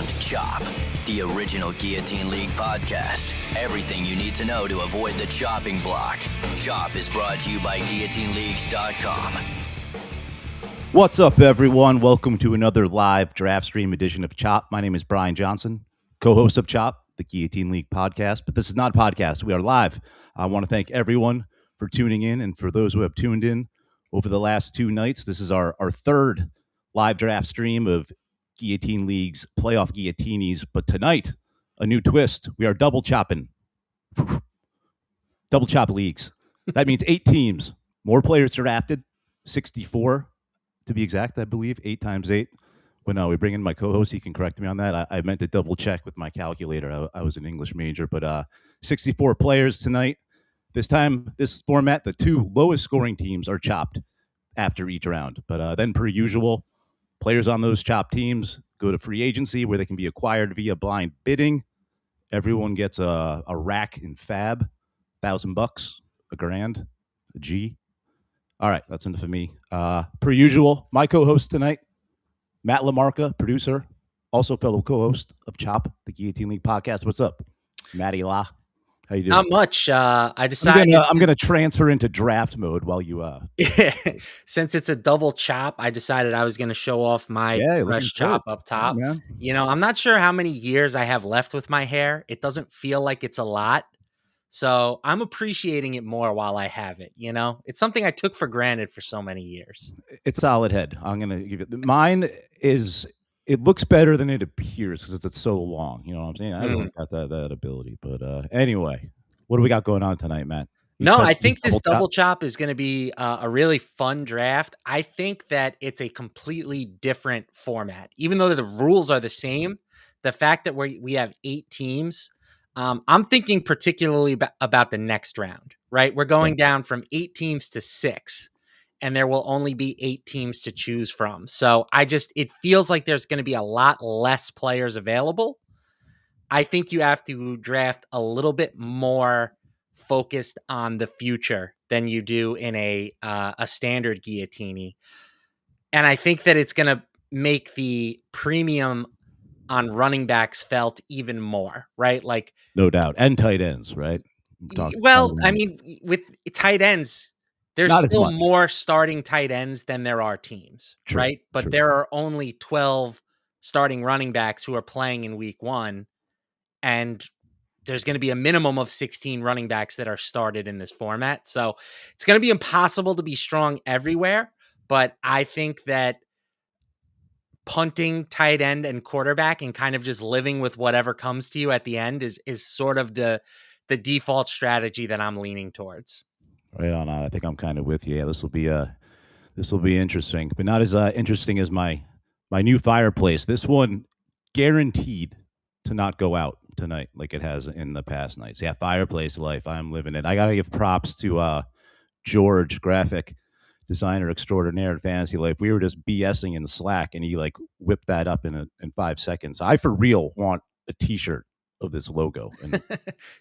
round, chop. The original Guillotine League podcast. Everything you need to know to avoid the chopping block. Chop is brought to you by GuillotineLeagues.com. What's up, everyone? Welcome to another live draft stream edition of Chop. My name is Brian Johnson, co-host of Chop, the Guillotine League podcast. But this is not a podcast. We are live. I want to thank everyone for tuning in, and for those who have tuned in over the last two nights. This is our third live draft stream of Guillotine Leagues playoff Guilloteenies. But tonight, a new twist. We are double chopping. Double chop leagues. That means 8 teams. More players drafted. 64 to be exact, I believe. 8 times 8. When we bring in my co-host, he can correct me on that. I meant to double check with my calculator. I was an English major. But 64 players tonight. This time, this format, the 2 lowest scoring teams are chopped after each round. But then, per usual, players on those chopped teams go to free agency where they can be acquired via blind bidding. Everyone gets a rack in fab, $1,000, $1,000, a G. All right, that's enough of me. Per usual, my co-host tonight, Matt LaMarca, producer, also fellow co-host of Chop, the Guillotine League podcast. What's up, Matty La? How you doing? Not much. I decided I'm gonna transfer into draft mode while you. Since it's a double chop, I decided I was gonna show off my fresh chop up top. Yeah. You know, I'm not sure how many years I have left with my hair. It doesn't feel like it's a lot, so I'm appreciating it more while I have it. You know, it's something I took for granted for so many years. It's solid head. I'm gonna give it. Mine is. It looks better than it appears because it's so long. You know what I'm saying? I don't got that ability. But anyway, what do we got going on tonight, Matt? I think this double chop is going to be a really fun draft. I think that it's a completely different format. Even though the rules are the same, the fact that we have 8 teams, I'm thinking particularly about the next round, right? We're going down from 8 teams to 6. And there will only be 8 teams to choose from. So it feels like there's going to be a lot less players available. I think you have to draft a little bit more focused on the future than you do in a standard Guillotini. And I think that it's going to make the premium on running backs felt even more, right? Like, no doubt. And tight ends, right? Well, I mean, with tight ends, there's still more starting tight ends than there are teams, right? But there are only 12 starting running backs who are playing in week 1. And there's going to be a minimum of 16 running backs that are started in this format. So it's going to be impossible to be strong everywhere. But I think that punting tight end and quarterback and kind of just living with whatever comes to you at the end is sort of the default strategy that I'm leaning towards. Right on. I think I'm kind of with you. Yeah, this will be interesting, but not as interesting as my new fireplace. This one guaranteed to not go out tonight like it has in the past nights. Yeah, fireplace life. I'm living it. I gotta give props to George, graphic designer extraordinaire at Fantasy Life. We were just BSing in Slack, and he whipped that up in 5 seconds. I for real want a T-shirt of this logo. And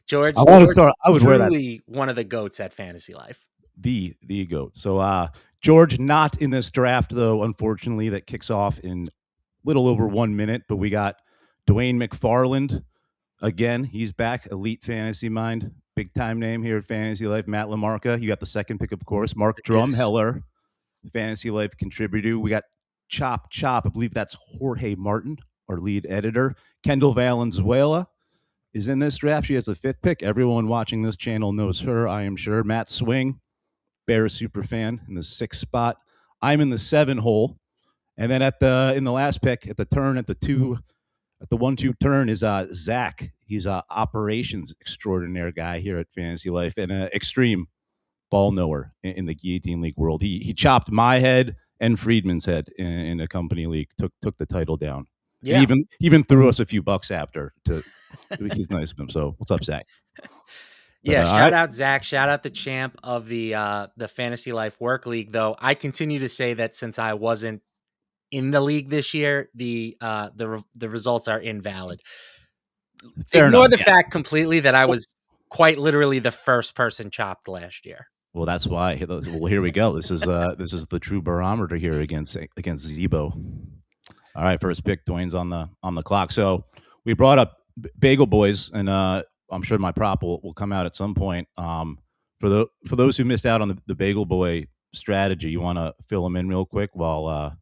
George, I want to start. I would wear that. One of the goats at Fantasy Life. The goat. So George not in this draft though, unfortunately. That kicks off in little over 1 minute. But we got Dwayne McFarland again. He's back. Elite Fantasy Mind, big time name here at Fantasy Life. Matt LaMarca. You got the second pick, of course. Mark Drumheller, Fantasy Life contributor. We got Chop. I believe that's Jorge Martin, our lead editor. Kendall Valenzuela is in this draft. She has the 5th pick. Everyone watching this channel knows her, I am sure. Matt Swing, Bears super fan, in the 6th spot. I'm in the 7 hole. And then in the last pick, at the 1-2 turn is Zach. He's a operations extraordinaire guy here at Fantasy Life and an extreme ball knower in the Guillotine League world. He chopped my head and Friedman's head in a company league, took the title down. Yeah. He even threw us a few bucks after. He's nice of him. So what's up, Zach? Yeah, shout out Zach. Shout out the champ of the Fantasy Life Work League. Though I continue to say that since I wasn't in the league this year, the results are invalid. Ignore the fact completely that I was quite literally the first person chopped last year. Well, that's why. Well, here we go. This is the true barometer here against Zebo. All right, first pick, Dwayne's on the clock. So we brought up Bagel Boys, and I'm sure my prop will come out at some point. For those who missed out on the Bagel Boy strategy, you want to fill them in real quick while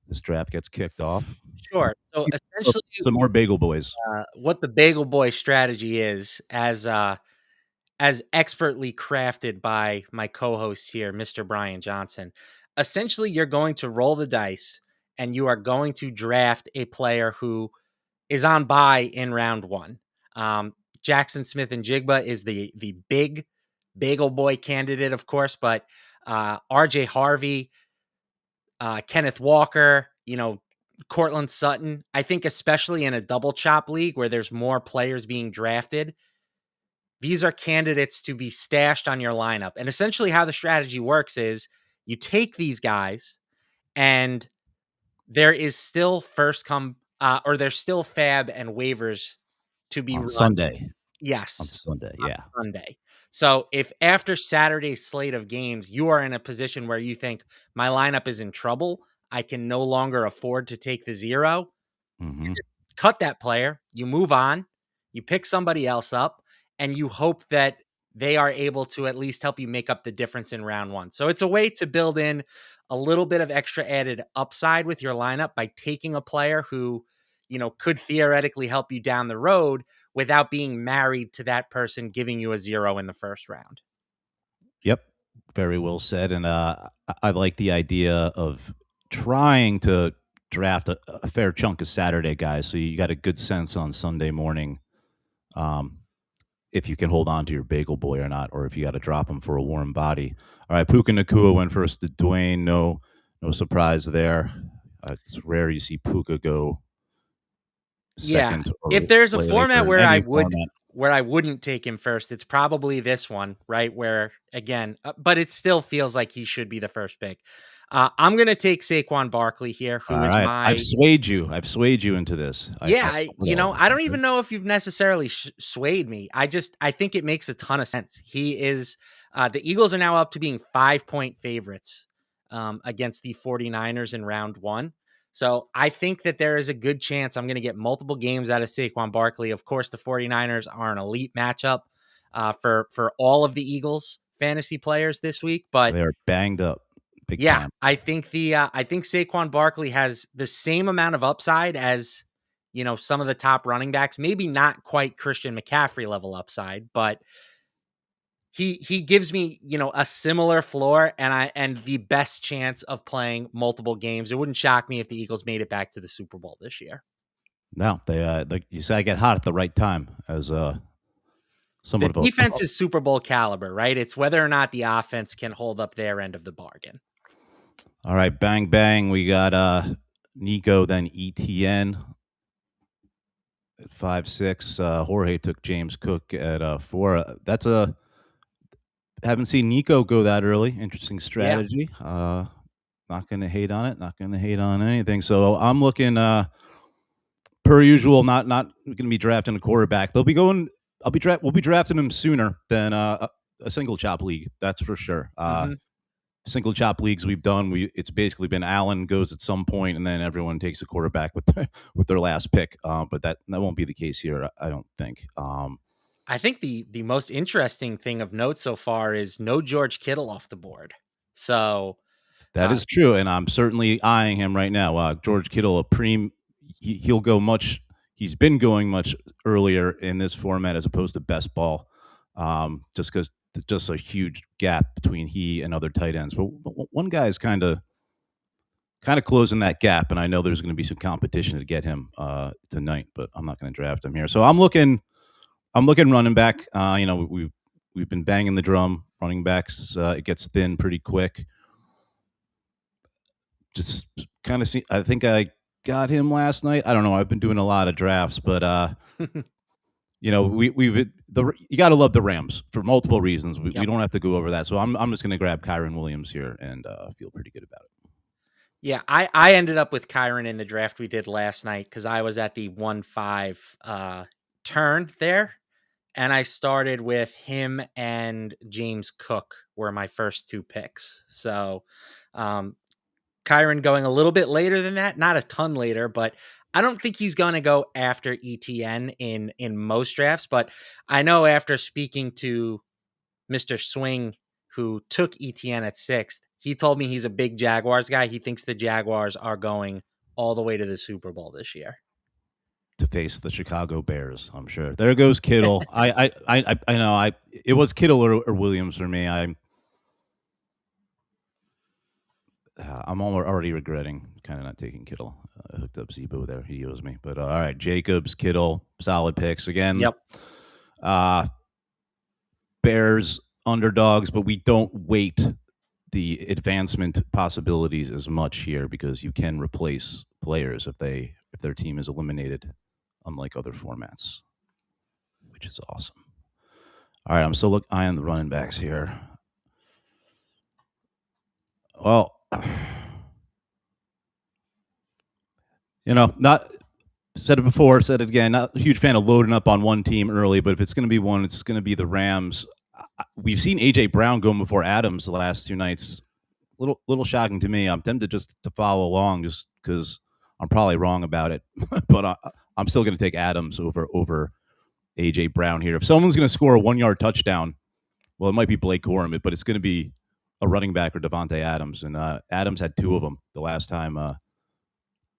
this draft gets kicked off. Sure. So essentially, Some more Bagel Boys. what the Bagel Boy strategy is, as expertly crafted by my co-host here, Mr. Brian Johnson. Essentially, you're going to roll the dice and you are going to draft a player who is on bye in round one. Jackson Smith and Jigba is the big Bagel Boy candidate, of course, but RJ Harvey, Kenneth Walker, Cortland Sutton. I think especially in a double chop league where there's more players being drafted, these are candidates to be stashed on your lineup. And essentially how the strategy works is you take these guys and there is still or there's still fab and waivers to be on run. Sunday. Yes. On Sunday, yeah. Sunday. So if after Saturday's slate of games, you are in a position where you think my lineup is in trouble, I can no longer afford to take the 0, Mm-hmm. cut that player, you move on, you pick somebody else up, and you hope that they are able to at least help you make up the difference in round one. So it's a way to build in a little bit of extra added upside with your lineup by taking a player who, could theoretically help you down the road without being married to that person giving you a 0 in the first round. Yep. Very well said. And I like the idea of trying to draft a fair chunk of Saturday guys, so you got a good sense on Sunday morning if you can hold on to your Bagel Boy or not, or if you got to drop him for a warm body. All right, Puka Nakua went first to Dwayne. No surprise there. It's rare you see Puka go second. Yeah. If there's a format where I wouldn't take him first, it's probably this one, right? Where again, but it still feels like he should be the first pick. I'm going to take Saquon Barkley here, who is my. I've swayed you into this. I don't even know if you've necessarily swayed me. I think it makes a ton of sense. He is. The Eagles are now up to being 5-point favorites against the 49ers in round one. So I think that there is a good chance I'm going to get multiple games out of Saquon Barkley. Of course, the 49ers are an elite matchup for all of the Eagles fantasy players this week, but they're banged up. Big time. I think I think Saquon Barkley has the same amount of upside as, some of the top running backs, maybe not quite Christian McCaffrey level upside, but he gives me, a similar floor and the best chance of playing multiple games. It wouldn't shock me if the Eagles made it back to the Super Bowl this year. No, they you say I get hot at the right time as somewhat the defense is Super Bowl caliber, right? It's whether or not the offense can hold up their end of the bargain. All right, bang, bang. We got Nico, then ETN at 5'6". Jorge took James Cook at 4. Haven't seen Nico go that early. Interesting strategy. Yeah. Not going to hate on it. Not going to hate on anything. So I'm looking, per usual, not going to be drafting a quarterback. We'll be drafting him sooner than a single chop league. That's for sure. Single chop leagues we've done, it's basically been Allen goes at some point, and then everyone takes a quarterback with their last pick. But that won't be the case here, I don't think. I think the most interesting thing of note so far is no George Kittle off the board. So that is true, and I'm certainly eyeing him right now. George Kittle, he'll go much. He's been going much earlier in this format as opposed to best ball, just because. Just a huge gap between he and other tight ends. But one guy is kind of closing that gap, and I know there's going to be some competition to get him tonight, but I'm not going to draft him here. So I'm looking running back. We've been banging the drum. Running backs, it gets thin pretty quick. Just kind of see. I think I got him last night. I don't know. I've been doing a lot of drafts, but you got to love the Rams for multiple reasons. We don't have to go over that. So I'm just going to grab Kyren Williams here and feel pretty good about it. Yeah, I ended up with Kyren in the draft we did last night because I was at the 1-5 turn there, and I started with him and James Cook were my first two picks. So Kyron going a little bit later than that, not a ton later, but I don't think he's going to go after ETN in most drafts. But I know after speaking to Mr. Swing, who took ETN at 6th, he told me he's a big Jaguars guy. He thinks the Jaguars are going all the way to the Super Bowl this year to face the Chicago Bears. I'm sure. There goes Kittle. I know. It was Kittle or Williams for me. I'm already regretting kind of not taking Kittle. I hooked up Zebo there. He owes me. But all right, Jacobs, Kittle, solid picks again. Yep. Bears underdogs, but we don't weight the advancement possibilities as much here because you can replace players if their team is eliminated, unlike other formats, which is awesome. All right, I'm still eyeing the running backs here. Well, not said it before, said it again. Not a huge fan of loading up on one team early, but if it's going to be one, it's going to be the Rams. We've seen AJ Brown going before Adams the last 2 nights. Little shocking to me. I'm tempted just to follow along, just because I'm probably wrong about it, but I'm still going to take Adams over AJ Brown here. If someone's going to score a 1-yard touchdown, well, it might be Blake Corum, but it's going to be a running back or Devontae Adams, and Adams had 2 of them the last time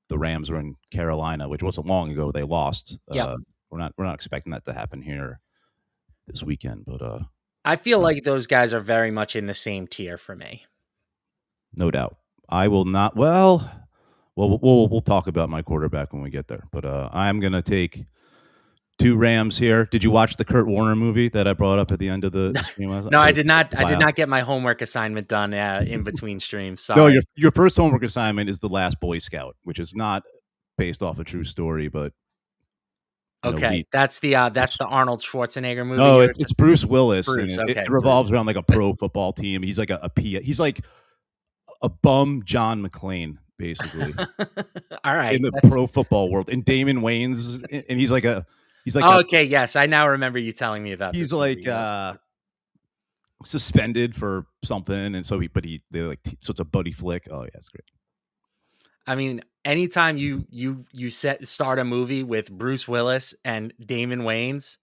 the Rams were in Carolina, which wasn't long ago. They lost. Yep. We're not expecting that to happen here this weekend, but I feel like those guys are very much in the same tier for me. No doubt. I will not. Well, we'll talk about my quarterback when we get there. But I'm going to take 2 Rams here. Did you watch the Kurt Warner movie that I brought up at the end of the stream last night? No, I did not. I did not get my homework assignment done in between streams. Sorry. No, your first homework assignment is The Last Boy Scout, which is not based off a true story, but okay, that's the Arnold Schwarzenegger movie. No, it's Bruce Willis. Bruce, and okay, it revolves around like a pro football team. He's like he's like a bum John McClane, basically. All right, in the pro football world, and Damon Wayans, and he's like okay, yes, I now remember you telling me about. He's this like movie, suspended for something, and so so it's a buddy flick. Oh yeah, it's great. I mean, anytime you start a movie with Bruce Willis and Damon Wayans,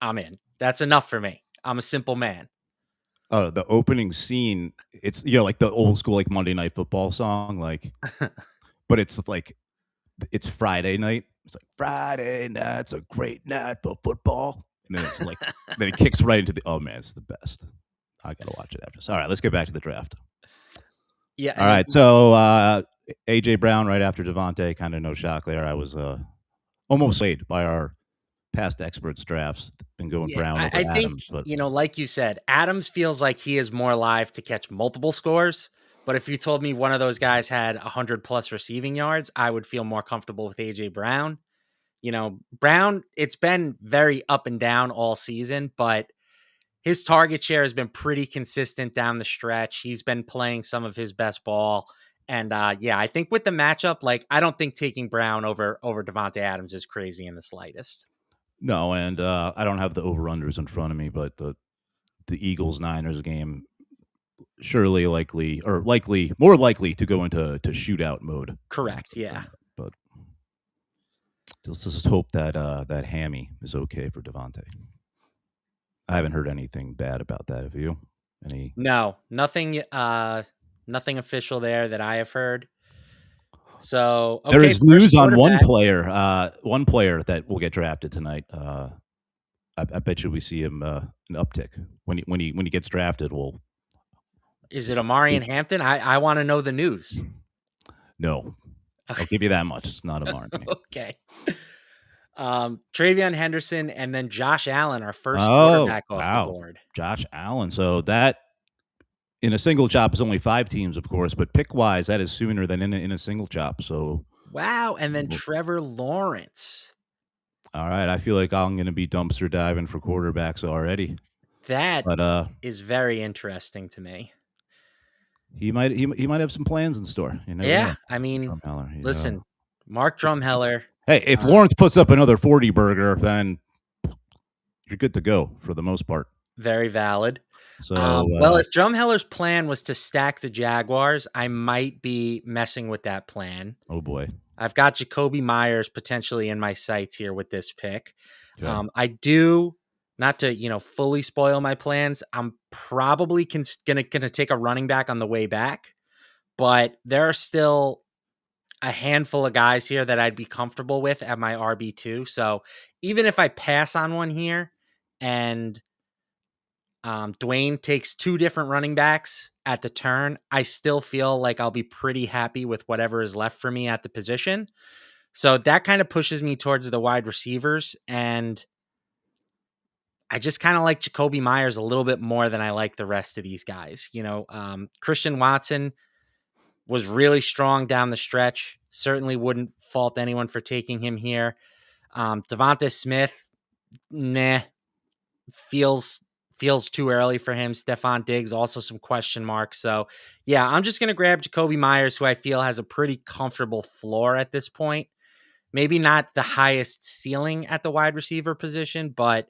I'm in. That's enough for me. I'm a simple man. Oh, the opening scene, it's like the old school like Monday Night Football song, like, but it's like it's Friday night. It's like Friday night's a great night for football, and then it's like then it kicks right into oh man, it's the best. I gotta watch it after. So, all right, let's get back to the draft. Yeah. All right, so AJ Brown right after Devontae, kind of no shock there. I was almost swayed by our past experts drafts. Been going Brown over I think, Adams, but like you said, Adams feels like he is more live to catch multiple scores. But if you told me one of those guys had 100+ receiving yards, I would feel more comfortable with AJ Brown. Brown, it's been very up and down all season, but his target share has been pretty consistent down the stretch. He's been playing some of his best ball. And I think with the matchup, like, I don't think taking Brown over Devontae Adams is crazy in the slightest. No, and I don't have the over-unders in front of me, but the Eagles-Niners game more likely to go into shootout mode. Correct, yeah. But let's just hope that that hammy is okay for Devontae. I haven't heard anything bad about that. Have you? No, nothing official there that I have heard. So there is news on one player that will get drafted tonight. I bet you we see him an uptick when he gets drafted. Is it Amarian Hampton? I want to know the news. No, I'll give you that much. It's not Amarian. Okay. Travion Henderson and then Josh Allen, our first quarterback off the board. Josh Allen. So that in a single chop is only 5 teams, of course, but pick wise, that is sooner than in a single chop. So wow, and then Trevor Lawrence. All right, I feel like I'm going to be dumpster diving for quarterbacks already. That is very interesting to me. He might have some plans in store. Yeah, I mean, listen, Mark Drumheller. Hey, if Lawrence puts up another 40 burger, then you're good to go for the most part. Very valid. So, well, if Drumheller's plan was to stack the Jaguars, I might be messing with that plan. oh boy. I've got Jacoby Myers potentially in my sights here with this pick. Okay. I do, not to fully spoil my plans, I'm probably gonna take a running back on the way back, but there are still a handful of guys here that I'd be comfortable with at my RB2. So even if I pass on one here and Dwayne takes two different running backs at the turn, I still feel like I'll be pretty happy with whatever is left for me at the position. So that kind of pushes me towards the wide receivers. And I just kind of like Jacoby Myers a little bit more than I like the rest of these guys. Christian Watson was really strong down the stretch. Certainly wouldn't fault anyone for taking him here. Devonta Smith, feels too early for him. Stephon Diggs, also some question marks. So yeah, I'm just going to grab Jacoby Myers, who I feel has a pretty comfortable floor at this point. Maybe not the highest ceiling at the wide receiver position, but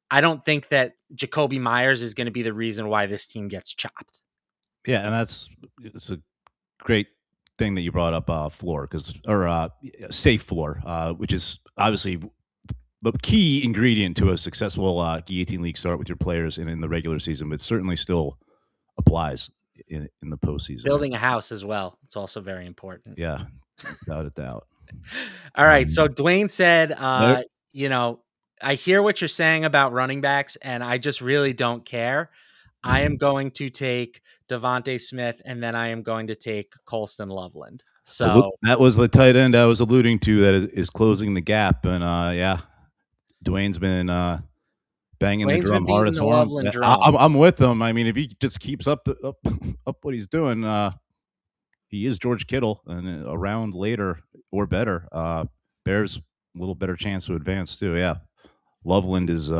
I don't think that Jacoby Myers is going to be the reason why this team gets chopped. Yeah, and it's a great thing that you brought up floor safe floor, which is obviously the key ingredient to a successful Guillotine League start with your players and in the regular season, but certainly still applies in the postseason. Building a house as well. It's also very important. Yeah, without a doubt. All right. So Dwayne said, Nope. I hear what you're saying about running backs, and I just really don't care. I am going to take Devonta Smith, and then I am going to take Colston Loveland. So that was the tight end I was alluding to that is closing the gap. And yeah, Dwayne's been banging the drum hardest for him. I'm with him. I mean, if he just keeps up what he's doing, he is George Kittle, and a round later or better, Bears a little better chance to advance too. Yeah, Loveland is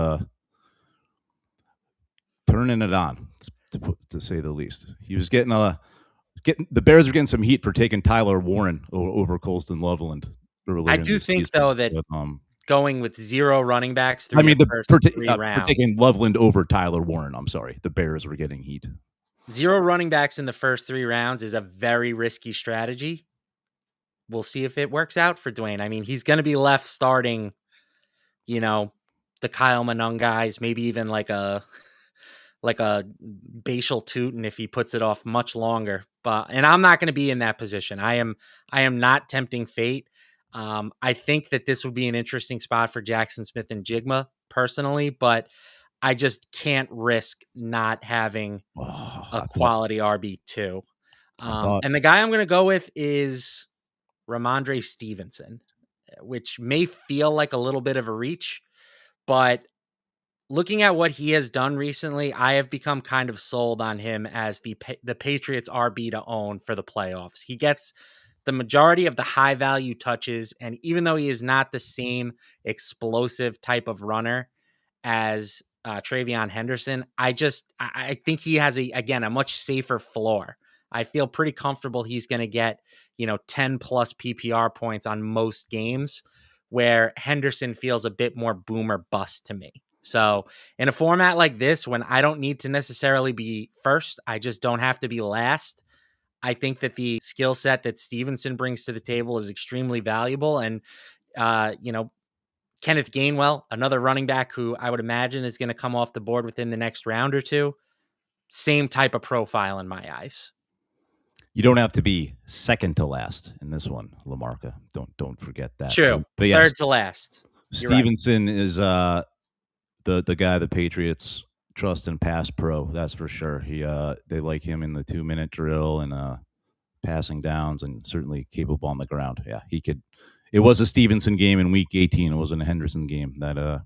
turning it on, to say the least. He was getting the Bears are getting some heat for taking Tyler Warren over Colston Loveland. I do think though that going with zero running backs through first 3 rounds. For taking Loveland over Tyler Warren, I'm sorry, the Bears were getting heat. Zero running backs in the first 3 rounds is a very risky strategy. We'll see if it works out for Dwayne. I mean, he's going to be left starting, the Kyle Manung guys, maybe even like a Bashal Tootin if he puts it off much longer. And I'm not going to be in that position. I am not tempting fate. I think that this would be an interesting spot for Jackson Smith and Jigma personally, but I just can't risk not having a quality RB2. And the guy I'm going to go with is Ramondre Stevenson, which may feel like a little bit of a reach, but looking at what he has done recently, I have become kind of sold on him as the Patriots RB to own for the playoffs. He gets the majority of the high value touches, and even though he is not the same explosive type of runner as Travion Henderson, I think he has a much safer floor. I feel pretty comfortable he's going to get 10 plus PPR points on most games, where Henderson feels a bit more boom or bust to me. So in a format like this, when I don't need to necessarily be first, I just don't have to be last. I think that the skill set that Stevenson brings to the table is extremely valuable. And, Kenneth Gainwell, another running back who I would imagine is going to come off the board within the next round or two. Same type of profile in my eyes. You don't have to be second to last in this one, LaMarca. Don't forget that. True. But third to last. Stevenson is the guy the Patriots trust and pass pro. That's for sure. They like him in the 2-minute drill and passing downs, and certainly capable on the ground. Yeah, he could. It was a Stevenson game in Week 18. It wasn't a Henderson game. That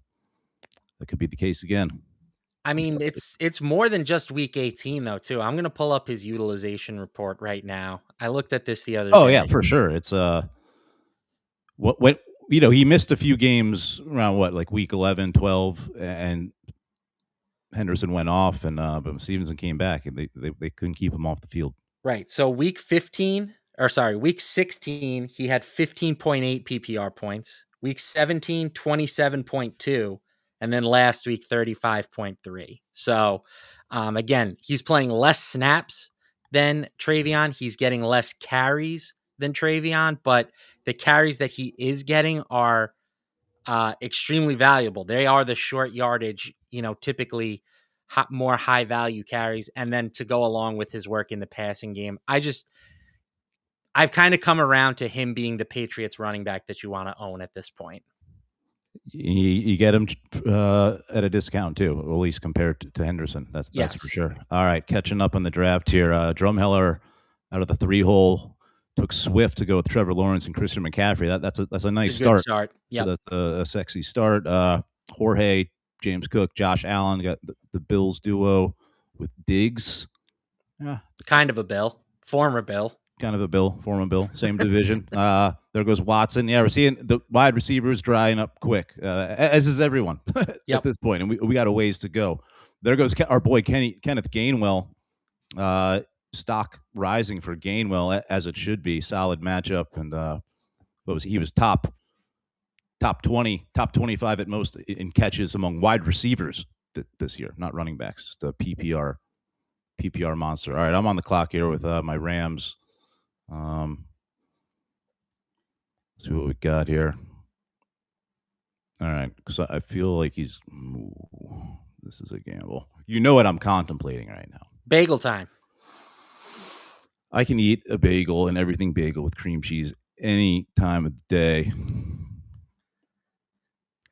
could be the case again. I mean, it's more than just Week 18 though, too. I'm going to pull up his utilization report right now. I looked at this the other day. Oh yeah, for sure. It's what he missed a few games around like Week 11, 12, and Henderson went off, and but Stevenson came back, and they couldn't keep him off the field. Right. So Week 16, he had 15.8 PPR points. Week 17, 27.2. And then last week, 35.3. So Again, he's playing less snaps than Travion. He's getting less carries than Travion, but the carries that he is getting are extremely valuable. They are the short yardage, typically more high value carries. And then to go along with his work in the passing game, I've kind of come around to him being the Patriots running back that you want to own at this point. You get him at a discount too, at least compared to Henderson. That's for sure. All right, catching up on the draft here. Drumheller out of the 3-hole took Swift to go with Trevor Lawrence and Christian McCaffrey. That's a nice start. Yep. So that's a sexy start. Jorge, James Cook, Josh Allen got the Bills duo with Diggs. Yeah, kind of a Bill, former Bill. Kind of a Bill, former Bill, same division. There goes Watson. Yeah, we're seeing the wide receivers drying up quick, as is everyone at this point, and we got a ways to go. There goes our boy Kenneth Gainwell. Stock rising for Gainwell as it should be. Solid matchup, and he was top 20, top 25 at most in catches among wide receivers this year, not running backs. Just a PPR monster. All right, I'm on the clock here with my Rams. See what we got here. All right, because I feel like this is a gamble. You know what I'm contemplating right now. Bagel time. I can eat a bagel and everything bagel with cream cheese any time of the day.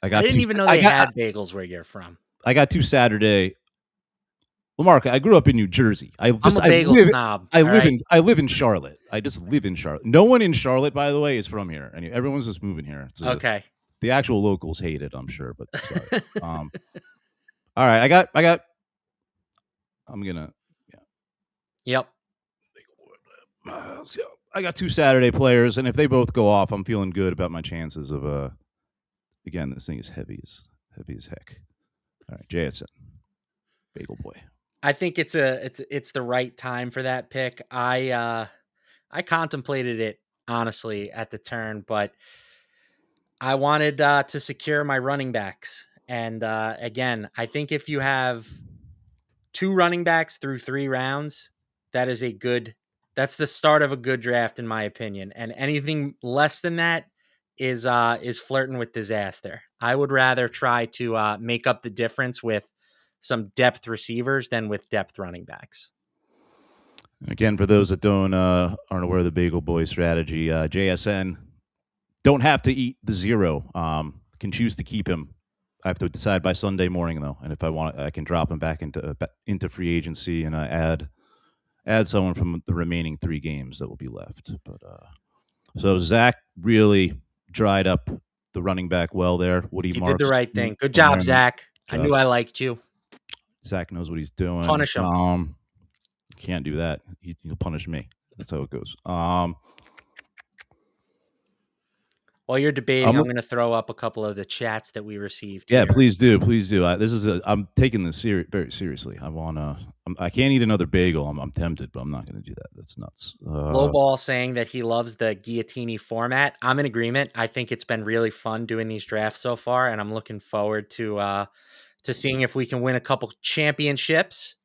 I didn't even know they had bagels where you're from. I got 2 Saturday. Well, Mark, I grew up in New Jersey. I'm a bagel snob. I live in Charlotte. I just live in Charlotte. No one in Charlotte, by the way, is from here. Everyone's just moving here. Okay. The actual locals hate it, I'm sure, but sorry. All right, I'm gonna. Yeah. Yep. I got 2 Saturday players, and if they both go off, I'm feeling good about my chances of. Again, this thing is heavy as heck. All right, JSN, Bagel Boy. I think it's the right time for that pick. I contemplated it honestly at the turn, but I wanted to secure my running backs. And again, I think if you have 2 running backs through 3 rounds, that's the start of a good draft, in my opinion. And anything less than that is flirting with disaster. I would rather try to make up the difference with some depth receivers than with depth running backs. Again, for those that aren't aware of the Bagel Boy strategy, JSN don't have to eat the 0. Can choose to keep him. I have to decide by Sunday morning though, and if I want, I can drop him back into free agency and add someone from the remaining 3 games that will be left. But so Zach really dried up the running back well there. He did the right thing. Good job, Zach. I knew I liked you. Zach knows what he's doing. Punish him. Can't do that. He'll punish me. That's how it goes. While you're debating, I'm going to throw up a couple of the chats that we received. Yeah, please do. I'm taking this very seriously. I can't eat another bagel. I'm tempted, but I'm not going to do that. That's nuts. Lowball saying that he loves the Guilloteenie format. I'm in agreement. I think it's been really fun doing these drafts so far, and I'm looking forward to seeing if we can win a couple championships.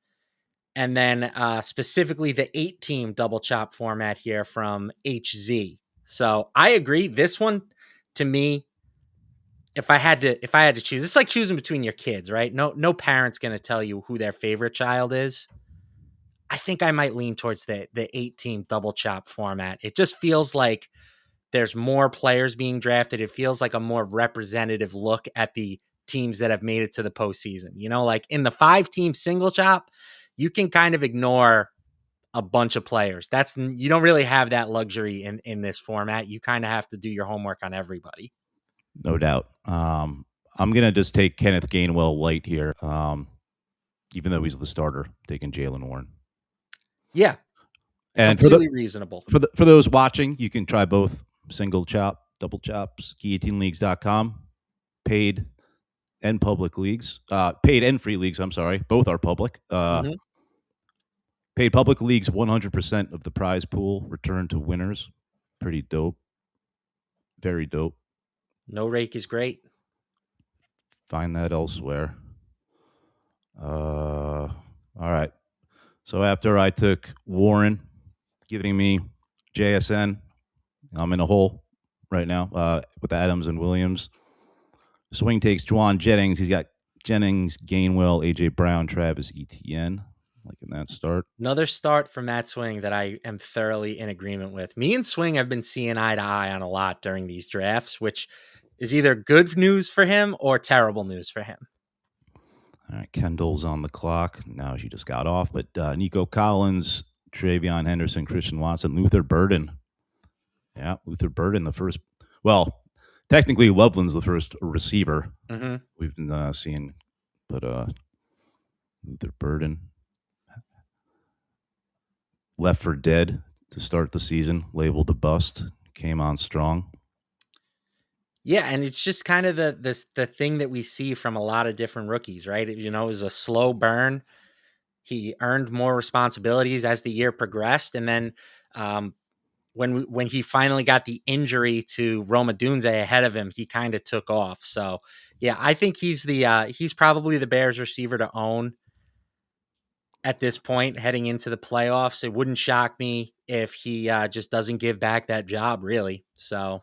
And then specifically the 8-team double chop format here from HZ. So I agree. This one, to me, if I had to choose, it's like choosing between your kids, right? No parent's going to tell you who their favorite child is. I think I might lean towards the 8-team double chop format. It just feels like there's more players being drafted. It feels like a more representative look at the teams that have made it to the postseason. Like in the 5-team single chop, you can kind of ignore a bunch of players. You don't really have that luxury in this format. You kind of have to do your homework on everybody. No doubt. I'm going to just take Kenneth Gainwell light here, even though he's the starter, taking Jaylen Warren. Yeah, and completely reasonable. For those watching, you can try both single chop, double chops, guillotineleagues.com, paid and public leagues, paid and free leagues. I'm sorry. Both are public. Paid public leagues, 100% of the prize pool returned to winners. Pretty dope. Very dope. No rake is great. Find that elsewhere. All right. So after I took Warren, giving me JSN, I'm in a hole right now with Adams and Williams. Swing takes Juwan Jennings. He's got Jennings, Gainwell, AJ Brown, Travis Etienne. Liking that start. Another start from Matt Swing that I am thoroughly in agreement with. Me and Swing have been seeing eye to eye on a lot during these drafts, which is either good news for him or terrible news for him. All right, Kendall's on the clock. Now she just got off, but Nico Collins, Travion Henderson, Christian Watson, Luther Burden. Yeah, Luther Burden, the first. Well, technically, Loveland's the first receiver we've been seeing, but Luther Burden left for dead to start the season, labeled the bust, came on strong. Yeah, and it's just kind of the thing that we see from a lot of different rookies, right? You know, it was a slow burn. He earned more responsibilities as the year progressed, and then when he finally got the injury to Roma Dunze ahead of him, he kind of took off. So yeah, I think he's probably the Bears receiver to own at this point heading into the playoffs. It wouldn't shock me if he just doesn't give back that job, really. So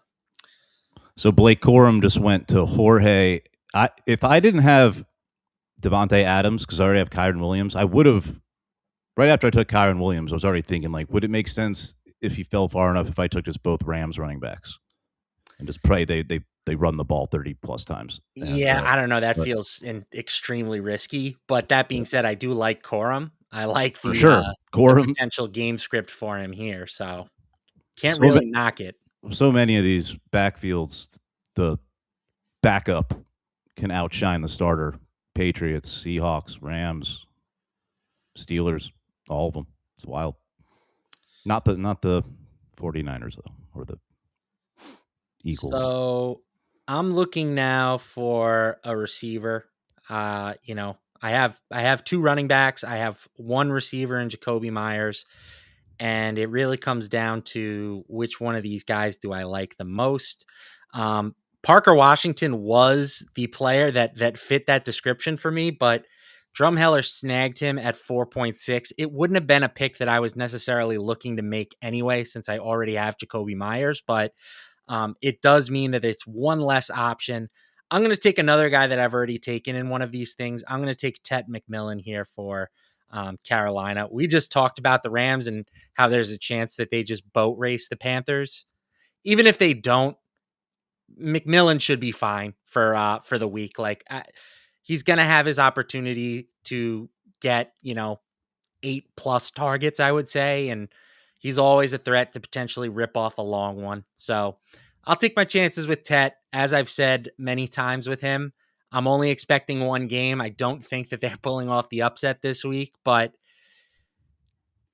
Blake Corum just went to Jorge. If I didn't have Devontae Adams, because I already have Kyron Williams, I would have, right after I took Kyron Williams, I was already thinking, like, would it make sense if he fell far enough if I took just both Rams running backs and just pray they run the ball 30+ times? Yeah, I don't know. That feels extremely risky. But that being said, I do like Corum. I like the, Corum, the potential game script for him here. So can't really knock it. So many of these backfields, the backup can outshine the starter. Patriots, Seahawks, Rams, Steelers, all of them. It's wild. Not the 49ers though, or the Eagles. So I'm looking now for a receiver. You know, I have two running backs. I have one receiver in Jacoby Myers, and it really comes down to which one of these guys do I like the most. Parker Washington was the player that fit that description for me, but Drumheller snagged him at 4.6. It wouldn't have been a pick that I was necessarily looking to make anyway, since I already have Jacoby Myers, but it does mean that it's one less option. I'm going to take another guy that I've already taken in one of these things. I'm going to take Tet McMillan here for Carolina. We just talked about the Rams and how there's a chance that they just boat race the Panthers. Even if they don't, McMillan should be fine for the week. Like he's going to have his opportunity to get, 8+ targets, I would say. And he's always a threat to potentially rip off a long one. So I'll take my chances with Tet. As I've said many times with him, I'm only expecting one game. I don't think that they're pulling off the upset this week, but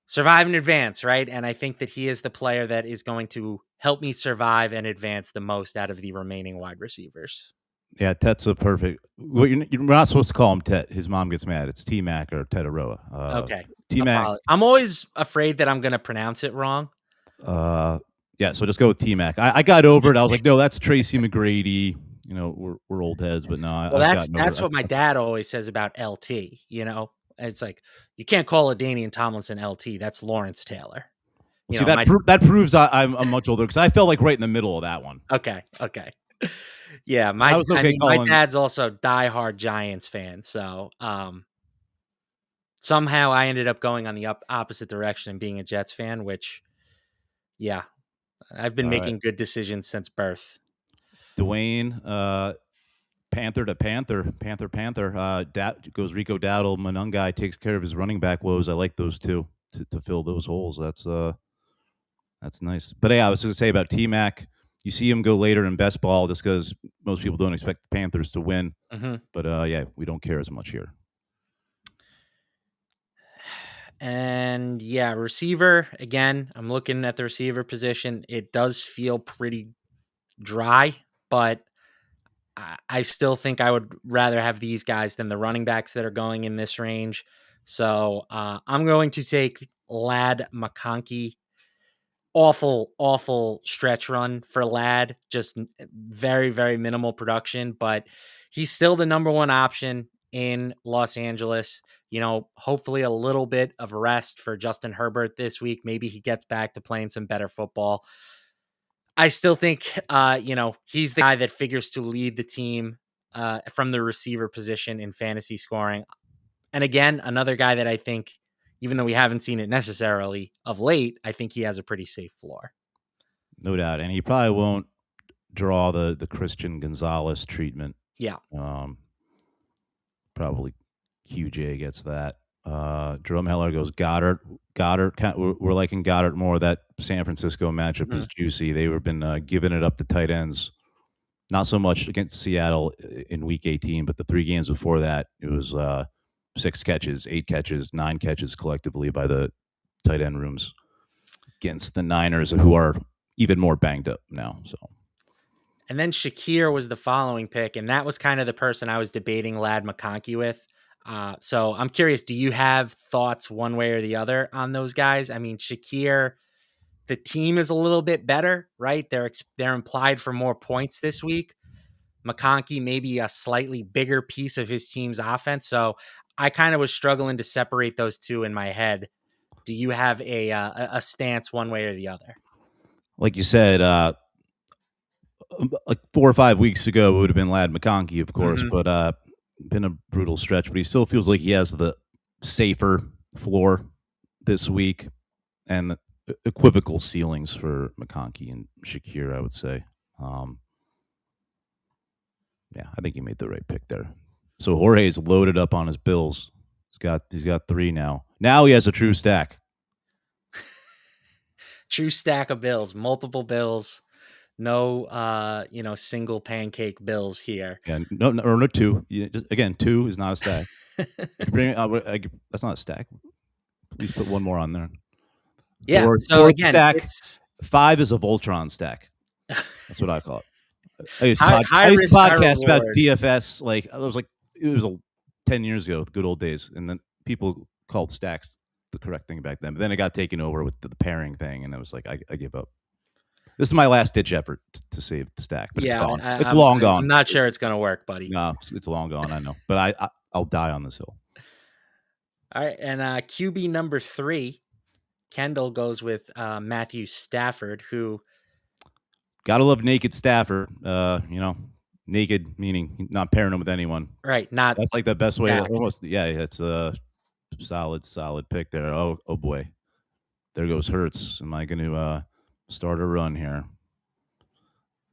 survive and advance, right? And I think that he is the player that is going to help me survive and advance the most out of the remaining wide receivers. Yeah, Tet's a perfect. Well, you're not supposed to call him Tet. His mom gets mad. It's T-Mac or Tetaroa. Okay. T-Mac. I'm always afraid that I'm going to pronounce it wrong. Yeah, so just go with T-Mac. I got over it. I was like, no, that's Tracy McGrady. You know, we're old heads, but no. Well, that's what my dad always says about LT. You know, it's like you can't call a Danian Tomlinson LT. That's Lawrence Taylor. See, that proves I'm much older because I felt like right in the middle of that one. Okay. Yeah, my dad's also diehard Giants fan, so somehow I ended up going on the opposite direction and being a Jets fan, which, yeah, I've been making good decisions since birth. Dwayne, Panther to Panther. Goes Rico Dowdle. Monungai takes care of his running back woes. I like those two to fill those holes. That's nice. But yeah, I was going to say about T-Mac, you see him go later in best ball just because most people don't expect the Panthers to win. Mm-hmm. But yeah, we don't care as much here. And yeah, receiver, again, I'm looking at the receiver position. It does feel pretty dry, but I still think I would rather have these guys than the running backs that are going in this range. So I'm going to take Ladd McConkey. Awful stretch run for Ladd. Just very, very minimal production, but he's still the number one option in Los Angeles. Hopefully a little bit of rest for Justin Herbert this week. Maybe he gets back to playing some better football. I still think, he's the guy that figures to lead the team from the receiver position in fantasy scoring. And again, another guy that I think, even though we haven't seen it necessarily of late, I think he has a pretty safe floor. No doubt. And he probably won't draw the Christian Gonzalez treatment. Yeah. Probably QJ gets that. Jerome Heller goes Goddard. We're liking Goddard more. That San Francisco matchup is juicy. They've been giving it up to tight ends. Not so much against Seattle in Week 18, but the 3 games before that, it was 6 catches, 8 catches, 9 catches collectively by the tight end rooms against the Niners, who are even more banged up now. So, and then Shakir was the following pick, and that was kind of the person I was debating Ladd McConkey with. So I'm curious, do you have thoughts one way or the other on those guys? I mean, Shakir, the team is a little bit better, right? They're implied for more points this week. McConkey maybe a slightly bigger piece of his team's offense. So I kind of was struggling to separate those two in my head. Do you have a stance one way or the other? Like you said, like 4 or 5 weeks ago, it would have been Ladd McConkey, of course, but been a brutal stretch. But he still feels like he has the safer floor this week and the equivocal ceilings for McConkey and Shakir, I would say. Yeah, I think he made the right pick there. So Jorge's loaded up on his Bills. He's got 3 now. Now he has a true stack. True stack of Bills, multiple Bills. No, single pancake Bills here. Yeah, no 2. Again, 2 is not a stack. That's not a stack. Please put 1 more on there. Yeah. So again, stack. 5 is a Voltron stack. That's what I call it. I used to podcast about DFS. Like it was 10 years ago, the good old days, and then people called stacks the correct thing back then. But then it got taken over with the pairing thing, and I was like, I give up. This is my last ditch effort to save the stack, but it's gone. It's long gone. I'm not sure it's going to work, buddy. No, it's long gone. I know, but I'll die on this hill. All right, and QB number 3, Kendall goes with Matthew Stafford, who gotta love naked Stafford. Naked meaning not pairing him with anyone. Right. That's like the best way. Almost. Yeah, it's a solid pick there. Oh boy, there goes Hurts. Am I going to start a run here?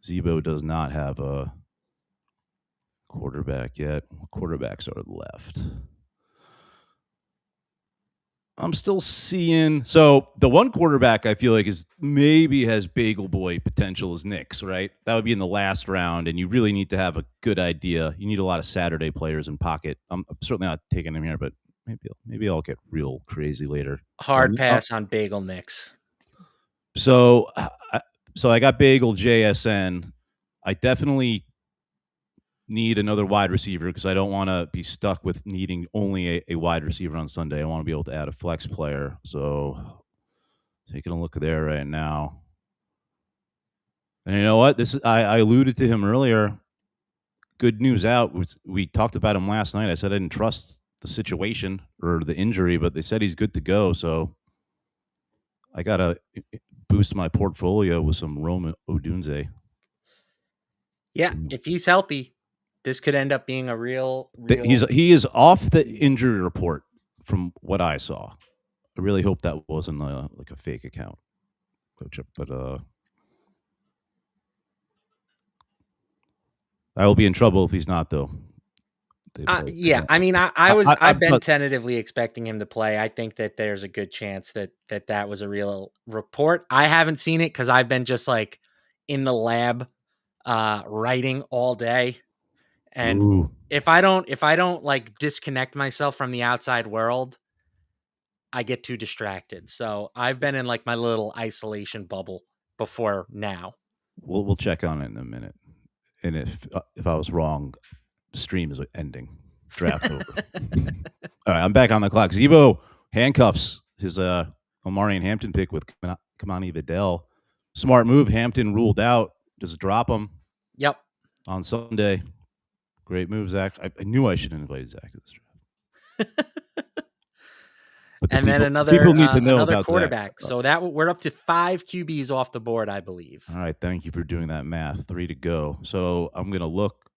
Zebo does not have a quarterback yet. Quarterbacks are left. I'm still seeing. So the one quarterback I feel like maybe has Bagel Boy potential is Knicks, right? That would be in the last round, and you really need to have a good idea. You need a lot of Saturday players in pocket. I'm certainly not taking him here, but maybe I'll get real crazy later. Hard pass on Bagel Knicks. So I got Bagel JSN. I definitely need another wide receiver because I don't want to be stuck with needing only a wide receiver on Sunday. I want to be able to add a flex player. So taking a look there right now. And you know what? I alluded to him earlier. Good news out. We talked about him last night. I said I didn't trust the situation or the injury, but they said he's good to go. So I got to boost my portfolio with some Rome Odunze. Yeah, if he's healthy, this could end up being a real. He is off the injury report from what I saw. I really hope that wasn't like a fake account, but I will be in trouble if he's not though. Yeah, I mean, I've been tentatively expecting him to play. I think that there's a good chance that was a real report. I haven't seen it because I've been just like in the lab writing all day. And Ooh. if I don't like disconnect myself from the outside world, I get too distracted. So I've been in like my little isolation bubble before now. We'll check on it in a minute. And if I was wrong, stream is ending. Draft over. All right, I'm back on the clock. Zebo handcuffs his Omari and Hampton pick with Kamani Vidal. Smart move. Hampton ruled out. Just drop him. Yep. On Sunday. Great move, Zach. I knew I should invite Zach to this draft. But And then people need to know another about quarterback. Zach. So we're up to 5 QBs off the board, I believe. All right, thank you for doing that math. 3 to go. So I'm gonna look.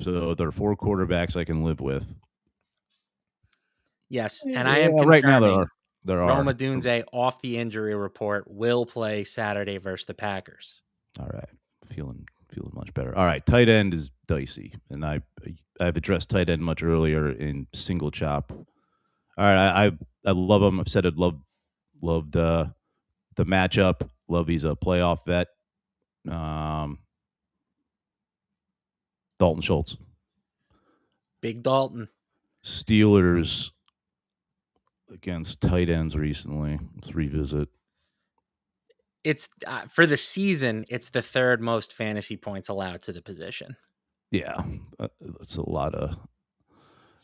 So there are 4 quarterbacks I can live with. Yes, and I am confirming right now there are Rome Odunze off the injury report will play Saturday versus the Packers. All right, feeling much better. All right, tight end is dicey, and I've addressed tight end much earlier in single chop. All right, I love him. I've said it. Loved the matchup. Love he's a playoff vet. Dalton Schultz. Big Dalton. Steelers against tight ends recently. Let's revisit. It's for the season, it's the 3rd most fantasy points allowed to the position. Yeah, that's a lot of.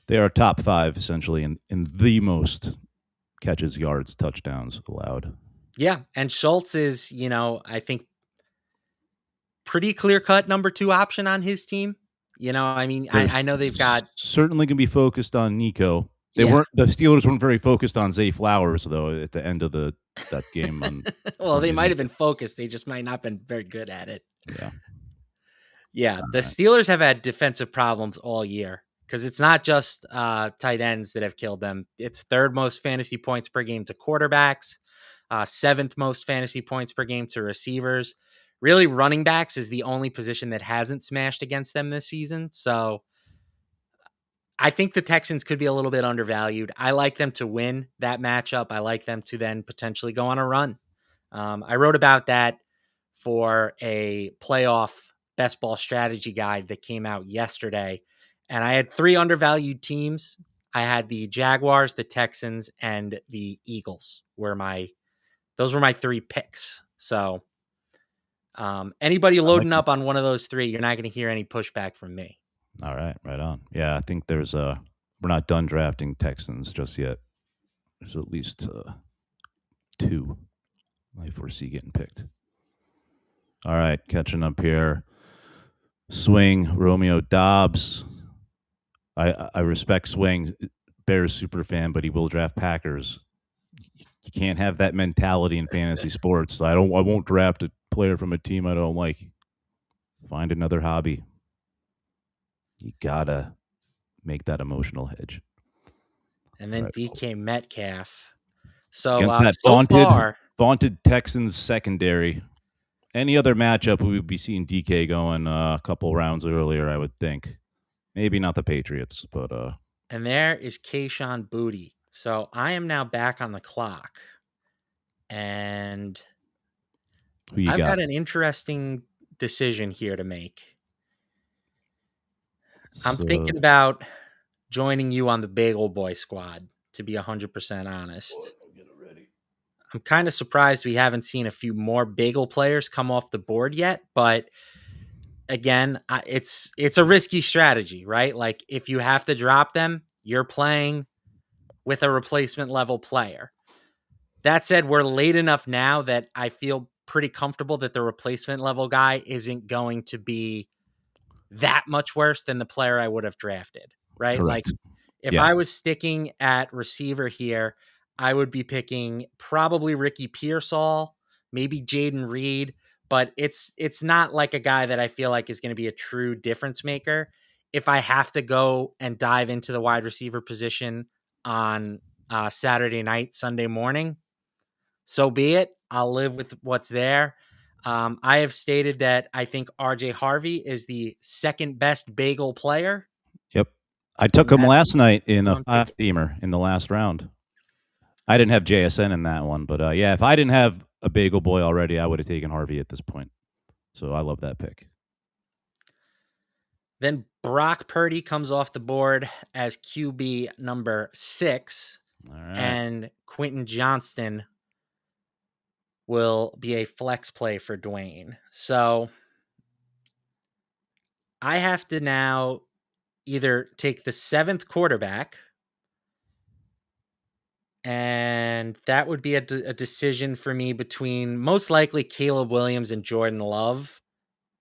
They are top 5 essentially in the most catches, yards, touchdowns allowed. Yeah, and Schultz is, I think pretty clear-cut number 2 option on his team. I mean, I know they've got certainly going to be focused on Nico. The Steelers weren't very focused on Zay Flowers though at the end of that game. Well, they might have been focused. They just might not have been very good at it. Yeah. Yeah, the Steelers have had defensive problems all year because it's not just tight ends that have killed them. It's 3rd most fantasy points per game to quarterbacks, 7th most fantasy points per game to receivers. Really, running backs is the only position that hasn't smashed against them this season. So I think the Texans could be a little bit undervalued. I like them to win that matchup. I like them to then potentially go on a run. I wrote about that for a playoff best ball strategy guide that came out yesterday. And I had 3 undervalued teams. I had the Jaguars, the Texans, and the Eagles those were my 3 picks. So anybody loading up on one of those 3, you're not going to hear any pushback from me. All right, right on. Yeah, I think we're not done drafting Texans just yet. There's at least 2 I foresee getting picked. All right, catching up here. Swing, Romeo Dobbs. I respect Swing, Bears super fan, but he will draft Packers. You can't have that mentality in fantasy sports. I won't draft a player from a team I don't like. Find another hobby. You gotta make that emotional hedge. And then DK Metcalf. So against that vaunted Texans secondary. Any other matchup, we would be seeing DK going a couple rounds earlier, I would think. Maybe not the Patriots, but and there is Kayshon Boutte. So I am now back on the clock, and I've got an interesting decision here to make. I'm thinking about joining you on the Bagel Boy squad, to be 100% honest. I'm kind of surprised we haven't seen a few more Bagel players come off the board yet, but again, it's a risky strategy, right? Like if you have to drop them, you're playing with a replacement level player. That said, we're late enough now that I feel pretty comfortable that the replacement level guy isn't going to be that much worse than the player I would have drafted, right? Correct. Like if I was sticking at receiver here, I would be picking probably Ricky Pearsall, maybe Jaden Reed, but it's not like a guy that I feel like is going to be a true difference maker. If I have to go and dive into the wide receiver position on Saturday night, Sunday morning, so be it. I'll live with what's there. I have stated that I think RJ Harvey is the 2nd best Bagel player. Yep. I took him last night in a 5-teamer in the last round. I didn't have JSN in that one, but yeah, if I didn't have a Bagel Boy already, I would have taken Harvey at this point. So I love that pick. Then Brock Purdy comes off the board as QB number 6. All right. And Quentin Johnston will be a flex play for Dwayne. So I have to now either take the 7th quarterback, and that would be a decision for me between most likely Caleb Williams and Jordan Love.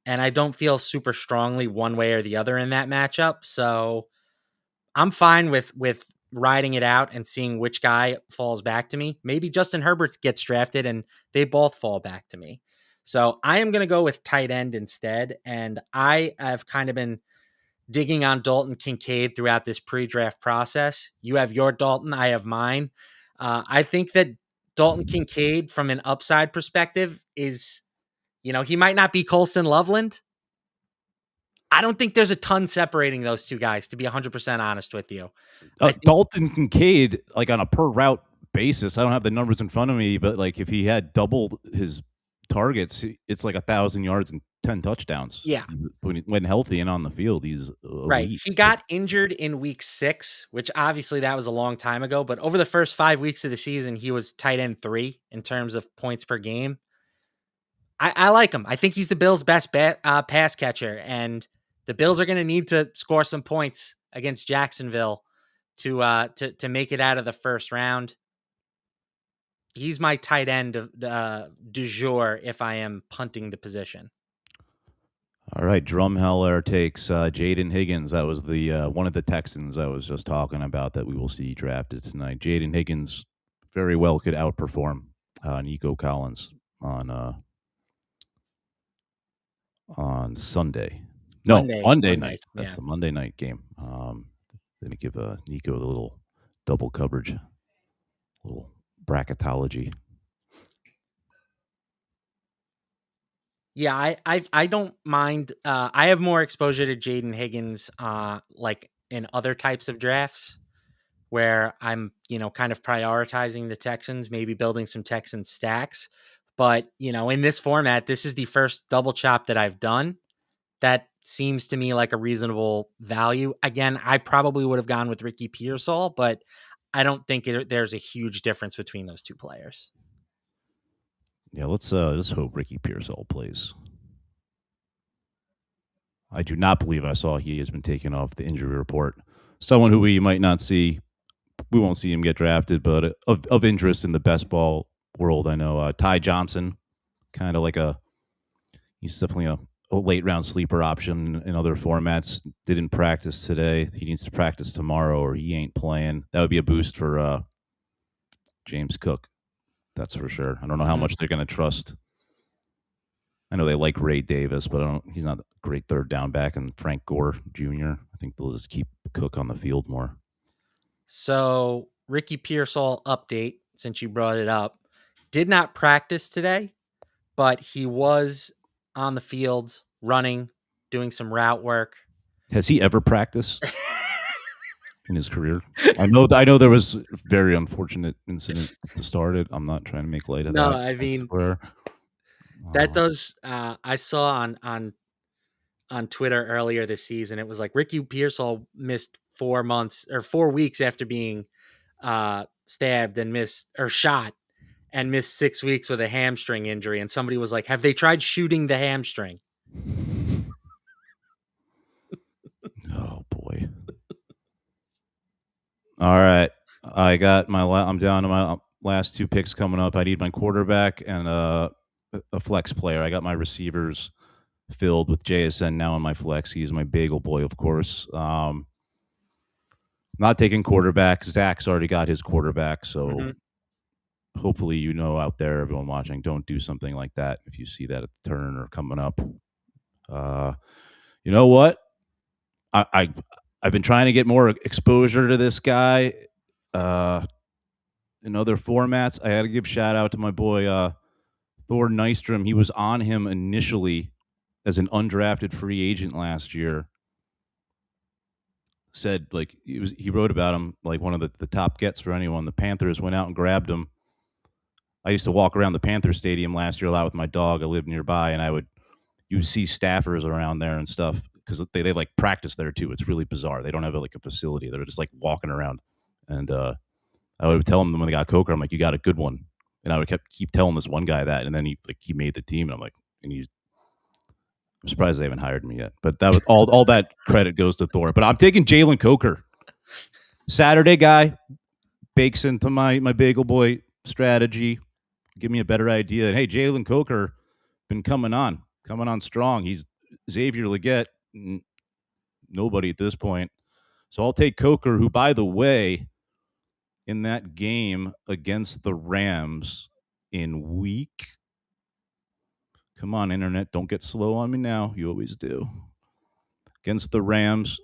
and I don't feel super strongly one way or the other in that matchup. So I'm fine with riding it out and seeing which guy falls back to me. Maybe Justin Herbert gets drafted and they both fall back to me. So I am going to go with tight end instead. And I have kind of been digging on Dalton Kincaid throughout this pre-draft process. You have your Dalton, I have mine. I think that Dalton Kincaid, from an upside perspective, is, he might not be Colson Loveland. I don't think there's a ton separating those two guys, to be 100% honest with you. Dalton Kincaid, like on a per route basis, I don't have the numbers in front of me, but like if he had doubled his targets, it's like 1,000 yards and 10 touchdowns. Yeah. When healthy and on the field, he's right. He got injured in week 6, which obviously that was a long time ago. But over the first 5 weeks of the season, he was tight end 3 in terms of points per game. I like him. I think he's the Bills' best pass catcher, and the Bills are going to need to score some points against Jacksonville to make it out of the first round. He's my tight end of du jour if I am punting the position. All right, Drumheller takes Jaden Higgins. That was the one of the Texans I was just talking about that we will see drafted tonight. Jaden Higgins very well could outperform Nico Collins on Sunday. No, Monday night. That's the Monday night game. Let me give Nico the little double coverage, little bracketology. Yeah, I don't mind. I have more exposure to Jaden Higgins, like in other types of drafts, where I'm, kind of prioritizing the Texans, maybe building some Texan stacks. But, in this format, this is the first double chop that I've done. That seems to me like a reasonable value. Again, I probably would have gone with Ricky Pearsall, but I don't think there's a huge difference between those two players. Yeah, let's hope Ricky Pearsall plays. I do not believe I saw he has been taken off the injury report. Someone who we might not see, we won't see him get drafted, but of interest in the best ball world, I know Ty Johnson, kind of like he's definitely a late round sleeper option in other formats. Didn't practice today. He needs to practice tomorrow or he ain't playing. That would be a boost for James Cook. That's for sure. I don't know how much they're going to trust. I know they like Ray Davis, but he's not a great third down back. And Frank Gore Jr., I think they'll just keep Cook on the field more. So Ricky Pearsall update, since you brought it up, did not practice today, but he was on the field running, doing some route work. Has he ever practiced in his career? I know there was a very unfortunate incident to start it. I'm not trying to make light of that. No, I mean, that does. I saw on Twitter earlier this season, it was like Ricky Pearsall missed 4 weeks after being stabbed and shot and missed 6 weeks with a hamstring injury. And somebody was like, have they tried shooting the hamstring? Oh boy. All right. I'm down to my last 2 picks coming up. I need my quarterback and a flex player. I got my receivers filled with JSN now in my flex. He's my bagel boy, of course. Not taking quarterback. Zach's already got his quarterback, so hopefully out there, everyone watching, don't do something like that if you see that at the turn or coming up. You know what? I've been trying to get more exposure to this guy in other formats. I had to give shout out to my boy Thor Nystrom. He was on him initially as an undrafted free agent last year. Said like he wrote about him like one of the top gets for anyone. The Panthers went out and grabbed him. I used to walk around the Panther Stadium last year a lot with my dog. I lived nearby, and you would see staffers around there and stuff because they like practice there too. It's really bizarre. They don't have like a facility. They're just like walking around, and I would tell them when they got Coker, I'm like, you got a good one, and I would keep telling this one guy that, and then he made the team, and I'm like, I'm surprised they haven't hired me yet. But that was all that credit goes to Thor. But I'm taking Jalen Coker. Saturday guy bakes into my bagel boy strategy. Give me a better idea. And hey, Jalen Coker been coming on strong. He's Xavier Leggett, nobody at this point. So I'll take Coker, who, by the way, in that game against the Rams in week. Come on, internet, don't get slow on me now. You always do. Against the Rams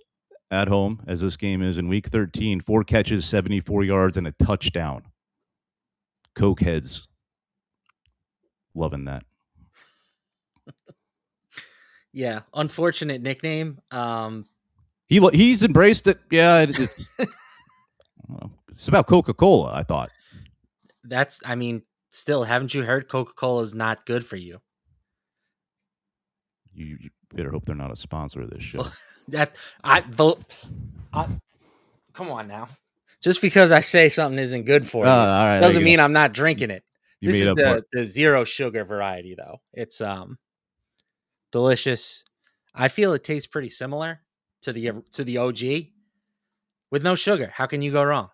at home, as this game is in week 13, 4 catches, 74 yards, and a touchdown. Cokeheads. Loving that. Yeah, unfortunate nickname. He's embraced it. Yeah, it's about Coca-Cola, I thought. Still, haven't you heard Coca-Cola is not good for you? You better hope they're not a sponsor of this show. Come on now. Just because I say something isn't good for you doesn't mean I'm not drinking it. This is the zero sugar variety, though. It's delicious. I feel it tastes pretty similar to the OG with no sugar. How can you go wrong?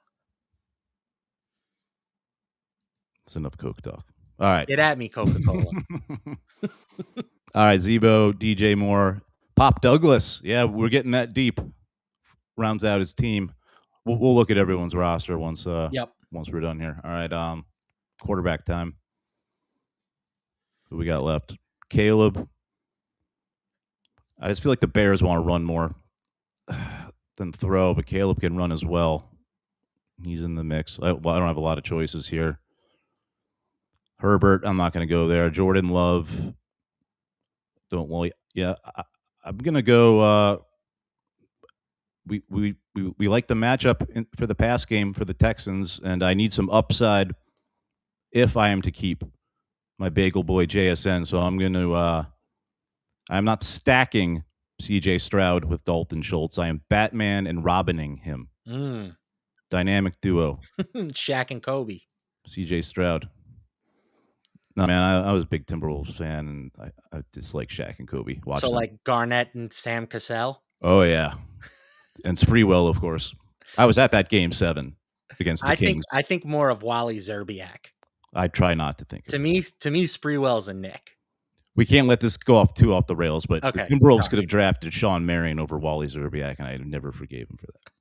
It's enough Coke talk. All right. Get at me, Coca-Cola. All right, Zebo, DJ Moore, Pop Douglas. Yeah, we're getting that deep. Rounds out his team. We'll look at everyone's roster once we're done here. All right, quarterback time. Who we got left? Caleb. I just feel like the Bears want to run more than throw, but Caleb can run as well. He's in the mix. I don't have a lot of choices here. Herbert, I'm not going to go there. Jordan Love. I'm going to go. We like the matchup for the pass game for the Texans, and I need some upside if I am to keep my bagel boy JSN. So I'm going to. I'm not stacking CJ Stroud with Dalton Schultz. I am Batman and Robining him. Dynamic duo. Shaq and Kobe. CJ Stroud. No, man, I was a big Timberwolves fan, and I just like Shaq and Kobe. So, like Garnett and Sam Cassell? Oh, yeah. And Spreewell, of course. I was at that game 7 against the Kings. I think more of Wally Zerbiak. I try not to think. To me, Spreewell's a Nick. We can't let this go off the rails, but the Timberwolves could have drafted Sean Marion over Wally Zerbiak, and I never forgave him for that.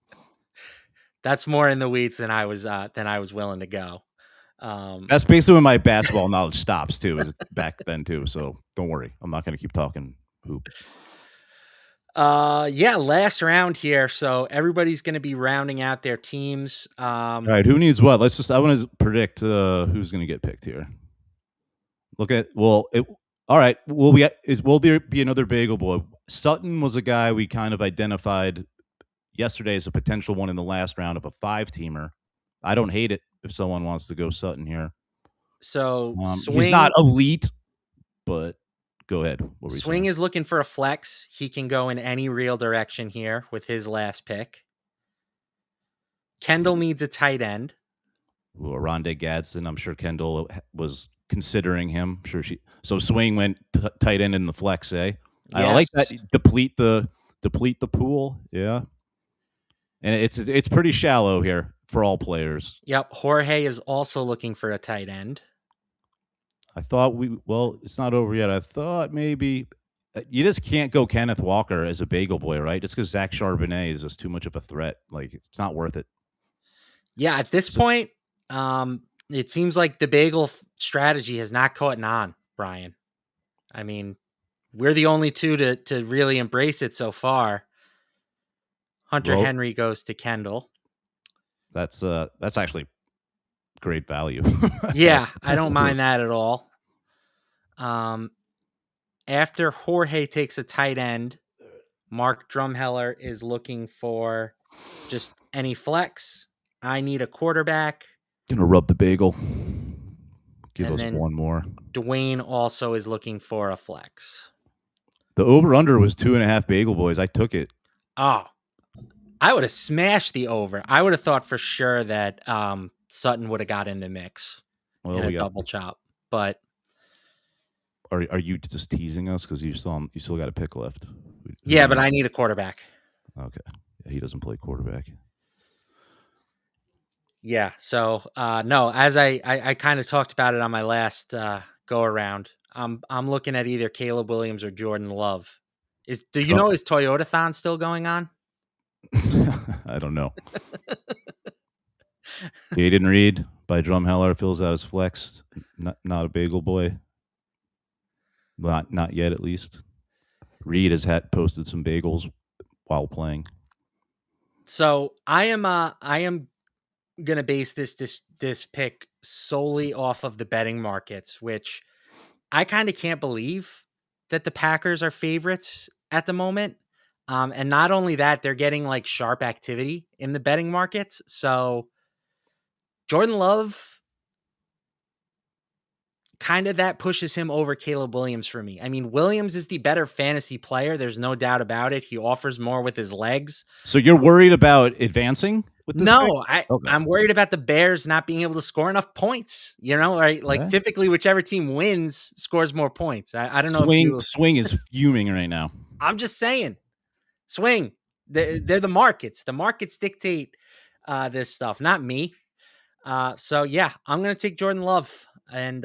That's more in the weeds than I was willing to go. That's basically when my basketball knowledge stops too. Is back then too. So don't worry, I'm not going to keep talking hoop. Last round here. So everybody's going to be rounding out their teams. All right, who needs what? I want to predict who's going to get picked here. All right. Will there be another bagel boy? Sutton was a guy we kind of identified yesterday as a potential one in the last round of a 5-teamer. I don't hate it if someone wants to go Sutton here. So he's not elite, but go ahead. Swing is looking for a flex. He can go in any real direction here with his last pick. Kendall needs a tight end. Rondé Gadsden. I'm sure Kendall was considering him. So Swing went tight end in the flex, eh? Yes. I like that. Deplete the pool. Yeah. And it's pretty shallow here for all players. Yep. Jorge is also looking for a tight end. I thought it's not over yet. I thought maybe you just can't go Kenneth Walker as a bagel boy, right? Just because Zach Charbonnet is just too much of a threat. Like, it's not worth it. Yeah. At this point, it seems like the bagel strategy has not caught on, Brian. I mean, we're the only two to really embrace it so far. Hunter Henry goes to Kendall. That's actually great value. Yeah, I don't mind that at all. After Jorge takes a tight end, Mark Drumheller is looking for just any flex. I need a quarterback. Gonna rub the bagel. Give us one more. Dwayne also is looking for a flex. The over-under was 2.5 bagel boys. I took it. Oh, I would have smashed the over. I would have thought for sure that Sutton would have got in the mix in a double chop. But are you just teasing us because you still got a pick left? Yeah, but I need a quarterback. Okay, yeah, he doesn't play quarterback. Yeah, so no, as I kind of talked about it on my last go around, I'm looking at either Caleb Williams or Jordan Love Do you know is Toyota-thon still going on? I don't know. Jaden Reed by Drumheller fills out his flex. Not a bagel boy. Not yet, at least. Reed has posted some bagels while playing. So I am gonna base this pick solely off of the betting markets, which I kind of can't believe that the Packers are favorites at the moment. And not only that, they're getting like sharp activity in the betting markets. So Jordan Love, kind of that pushes him over Caleb Williams for me. I mean, Williams is the better fantasy player. There's no doubt about it. He offers more with his legs. So you're worried about advancing with this? No, I'm worried about the Bears not being able to score enough points. Right? Like typically, whichever team wins scores more points. I don't know. Swing is fuming right now. I'm just saying, swing. They're the markets. The markets dictate this stuff, not me. So yeah, I'm gonna take Jordan Love, and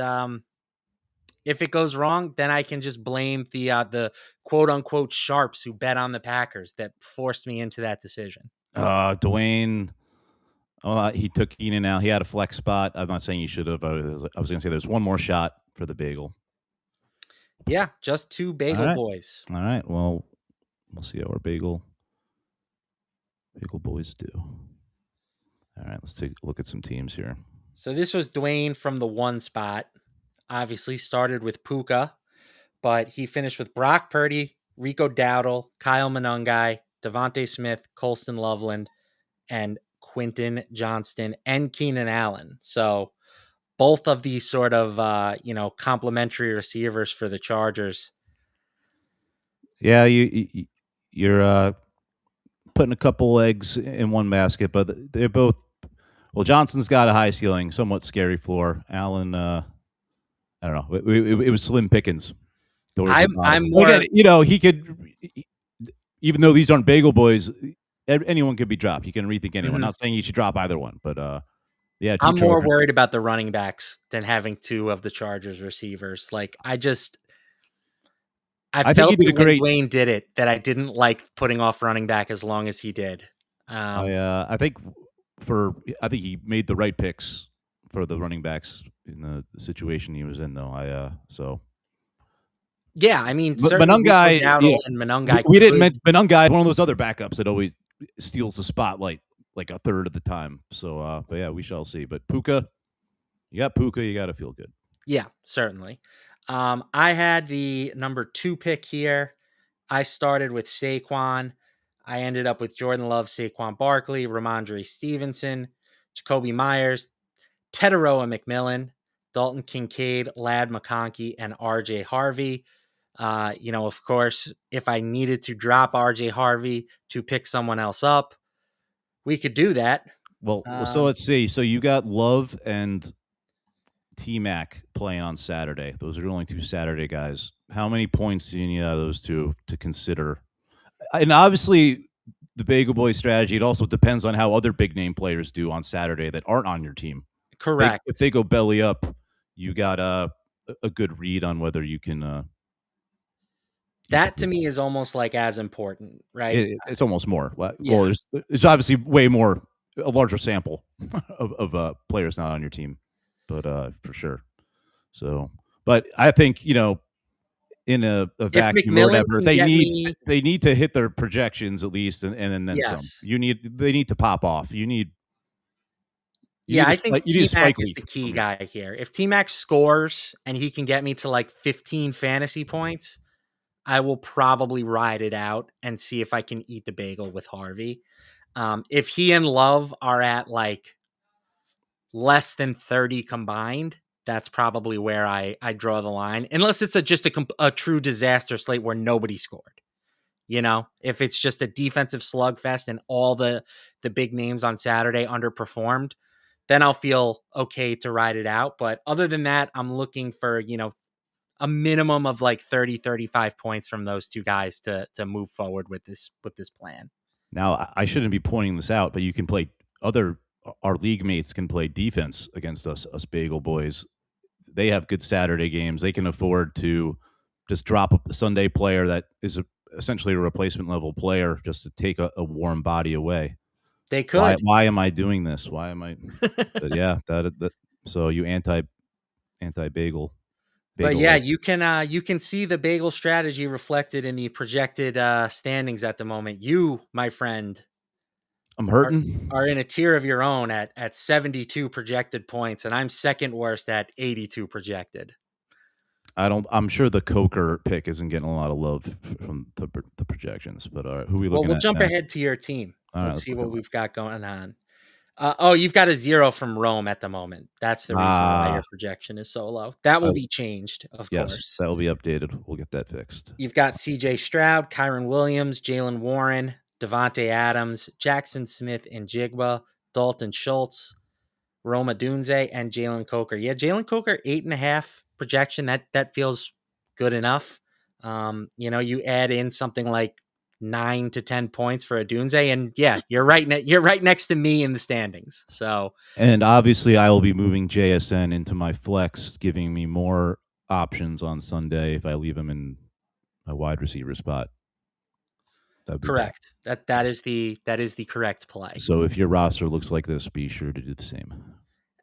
if it goes wrong, then I can just blame the quote unquote sharps who bet on the Packers that forced me into that decision. Dwayne, he took Keenan out. He had a flex spot. I'm not saying he should have. I was going to say there's one more shot for the bagel. Yeah, just two bagel boys. All right. Well, we'll see how our bagel boys do. All right, let's take a look at some teams here. So this was Dwayne from the one spot. Obviously started with Puka, but he finished with Brock Purdy, Rico Dowdle, Kyle Monangai, Devontae Smith, Colston Loveland, and Quentin Johnston and Keenan Allen. So both of these sort of, complimentary receivers for the Chargers. Yeah, you're putting a couple eggs in one basket, but they're both. Well, Johnson's got a high ceiling, somewhat scary floor. Allen, I don't know. It was slim pickings. I'm more. Again, he could, even though these aren't bagel boys, anyone could be dropped. You can rethink anyone. Not saying you should drop either one, but yeah. I'm more worried about the running backs than having two of the Chargers receivers. Like I felt that when Dwayne did it, that I didn't like putting off running back as long as he did. I think he made the right picks for the running backs in the situation he was in, though. Yeah, I mean, Monangai and Monangai. We didn't mention Monangai, one of those other backups that always steals the spotlight like a third of the time. So, but yeah, we shall see. But Puka, you got to feel good. Yeah, certainly. I had the number 2 pick here. I started with Saquon. I ended up with Jordan Love, Saquon Barkley, Ramondre Stevenson, Jacoby Myers, Teteroa McMillan, Dalton Kincaid, Ladd McConkey, and RJ Harvey. Of course, if I needed to drop RJ Harvey to pick someone else up, we could do that. Well, so let's see. So you got Love and T-Mac playing on Saturday. Those are your only two Saturday guys. How many points do you need out of those two to consider? And obviously, the Bagel Boy strategy, it also depends on how other big name players do on Saturday that aren't on your team. Correct. If they go belly up, you got a good read on whether you can. That to me is almost like as important, right? It's almost more. Well, there's obviously a larger sample of players not on your team, but for sure. So, but I think in a vacuum or whatever, they need to hit their projections at least, and then some. They need to pop off. I think T-Mac is the key guy here. If T-Mac scores and he can get me to like 15 fantasy points, I will probably ride it out and see if I can eat the bagel with Harvey. If he and Love are at like less than 30 combined, that's probably where I draw the line. Unless it's just a true disaster slate where nobody scored. If it's just a defensive slugfest and all the big names on Saturday underperformed, then I'll feel okay to ride it out. But other than that, I'm looking for, a minimum of like 30, 35 points from those two guys to move forward with this plan. Now, I shouldn't be pointing this out, but you can play our league mates can play defense against us Bagel Boys. They have good Saturday games. They can afford to just drop a Sunday player that is essentially a replacement level player just to take a warm body away. They could. Why am I doing this? Why am I? But yeah, that. So you anti-bagel. But yeah, you can see the bagel strategy reflected in the projected standings at the moment. You, my friend, I'm hurting. are in a tier of your own at 72 projected points, and I'm second worst at 82 projected. I'm sure the Coker pick isn't getting a lot of love from the projections. But all right, who are we looking at? We'll jump ahead to your team. Let's see what we've got going on. You've got a 0 from Rome at the moment. That's the reason why your projection is so low. That will be changed, of course. That will be updated. We'll get that fixed. You've got C.J. Stroud, Kyron Williams, Jalen Warren, Devontae Adams, Jackson Smith and Jigba, Dalton Schultz, Roma Dunze, and Jalen Coker. Yeah, Jalen Coker, 8.5 projection. That feels good enough. You add in something like 9 to 10 points for a Dunze, and yeah, you're right next to me in the standings. So, and obviously I will be moving JSN into my flex, giving me more options on Sunday if I leave him in a wide receiver spot. Correct. That is the correct play. So if your roster looks like this, be sure to do the same.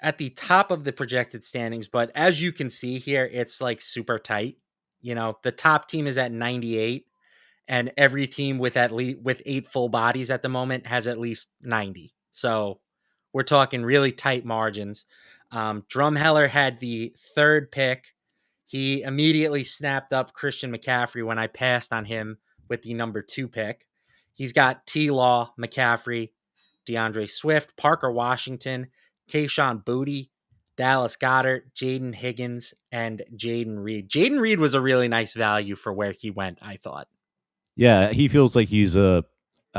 At the top of the projected standings, but as you can see here, it's like super tight. The top team is at 98. And every team with 8 full bodies at the moment has at least 90. So we're talking really tight margins. Drumheller had the 3rd pick. He immediately snapped up Christian McCaffrey when I passed on him with the number 2 pick. He's got T-Law, McCaffrey, DeAndre Swift, Parker Washington, Kayshon Boutte, Dallas Goedert, Jaden Higgins, and Jaden Reed. Jaden Reed was a really nice value for where he went, I thought. Yeah, he feels like he's I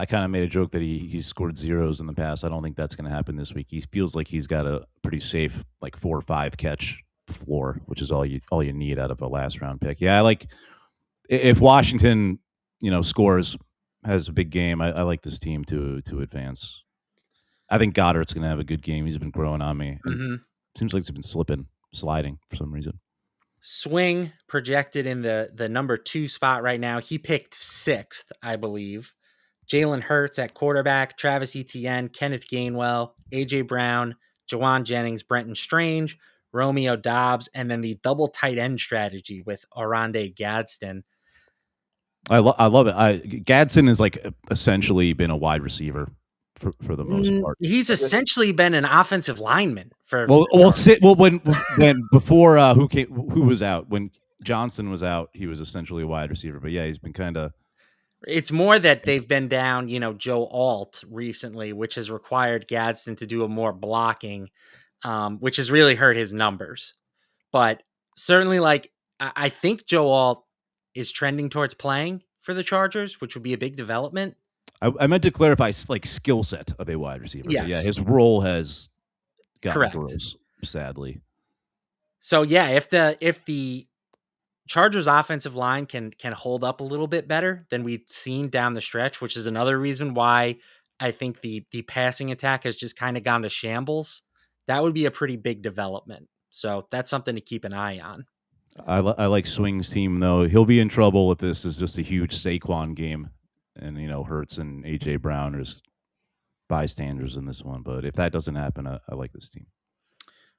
kind of made a joke that he scored zeros in the past. I don't think that's going to happen this week. He feels like he's got a pretty safe 4 or 5 catch floor, which is all you need out of a last round pick. Yeah, I like if Washington, scores, has a big game. I like this team to advance. I think Goddard's going to have a good game. He's been growing on me. Mm-hmm. Seems like he's been sliding for some reason. Swing projected in the number 2 spot right now. He picked 6th, I believe. Jalen Hurts at quarterback, Travis Etienne, Kenneth Gainwell, A.J. Brown, Jawan Jennings, Brenton Strange, Romeo Dobbs, and then the double tight end strategy with Oronde Gadsden. I love it. Gadsden has essentially been a wide receiver for the most part. He's essentially been an offensive lineman for. When before who was out, when Johnson was out, he was essentially a wide receiver. But yeah, he's been kind of. It's more that they've been down, Joe Alt recently, which has required Gadsden to do a more blocking, which has really hurt his numbers. But certainly, I think Joe Alt is trending towards playing for the Chargers, which would be a big development. I meant to clarify skill set of a wide receiver. Yes. Yeah, his role has gotten correct, gross, sadly. So yeah, if the Chargers offensive line can hold up a little bit better than we've seen down the stretch, which is another reason why I think the passing attack has just kind of gone to shambles. That would be a pretty big development. So that's something to keep an eye on. I like Swing's team, though. He'll be in trouble if this is just a huge Saquon game. And, Hurts and A.J. Brown are bystanders in this one. But if that doesn't happen, I like this team.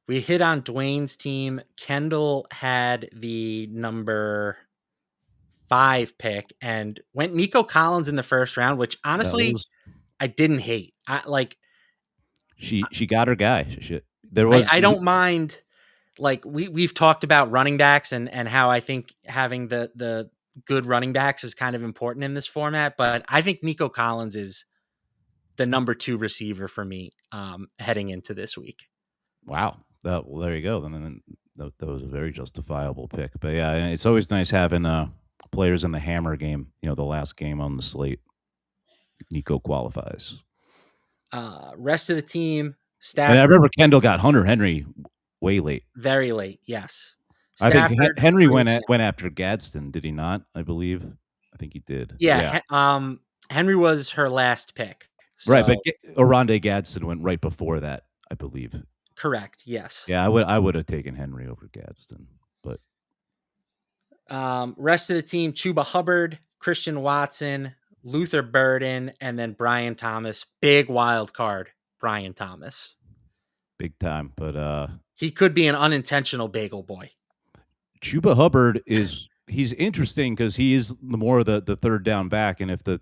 We hit on Dwayne's team. Kendall had the number 5 pick and went Nico Collins in the first round, which honestly, I didn't hate. She got her guy. I don't mind. We've talked about running backs and how I think having the good running backs is kind of important in this format, but I think Nico Collins is the number 2 receiver for me heading into this week. Wow. Well, there you go. Then that was a very justifiable pick. But yeah, it's always nice having players in the hammer game, the last game on the slate. Nico qualifies. Rest of the team, Stafford. And I remember Kendall got Hunter Henry way late. Very late, yes. Stafford, I think Henry went after Gadsden, did he not? I think he did. Yeah. Henry was her last pick. So. Right, but Oronde Gadsden went right before that, I believe. Correct. Yes. Yeah, I would have taken Henry over Gadsden, but rest of the team: Chuba Hubbard, Christian Watson, Luther Burden, and then Brian Thomas. Big wild card, Brian Thomas. Big time, but he could be an unintentional bagel boy. Chuba Hubbard he's interesting because he is more of the third down back, and if the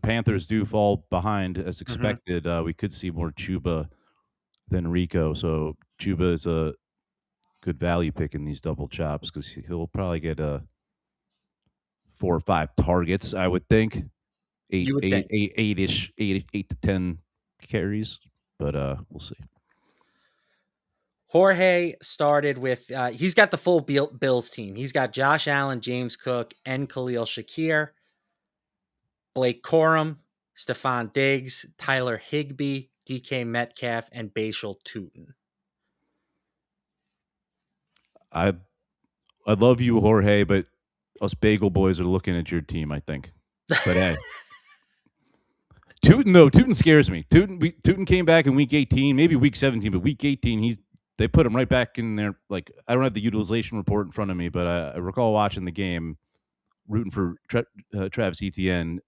Panthers do fall behind as expected, we could see more Chuba than Rico. So Chuba is a good value pick in these double chops because he'll probably get 4 or 5 targets, I would think. Eight to 10 carries, but we'll see. Jorge started with he's got the full Bills team. He's got Josh Allen, James Cook, and Khalil Shakir, Blake Corum, Stephon Diggs, Tyler Higbee, DK Metcalf, and Bashal Tutin. I love you, Jorge, but us bagel boys are looking at your team, I think. But hey. Tutin scares me. Tutin came back in week 18, maybe week 17, but week 18, they put him right back in there. Like, I don't have the utilization report in front of me, but I recall watching the game, rooting for Travis Etienne,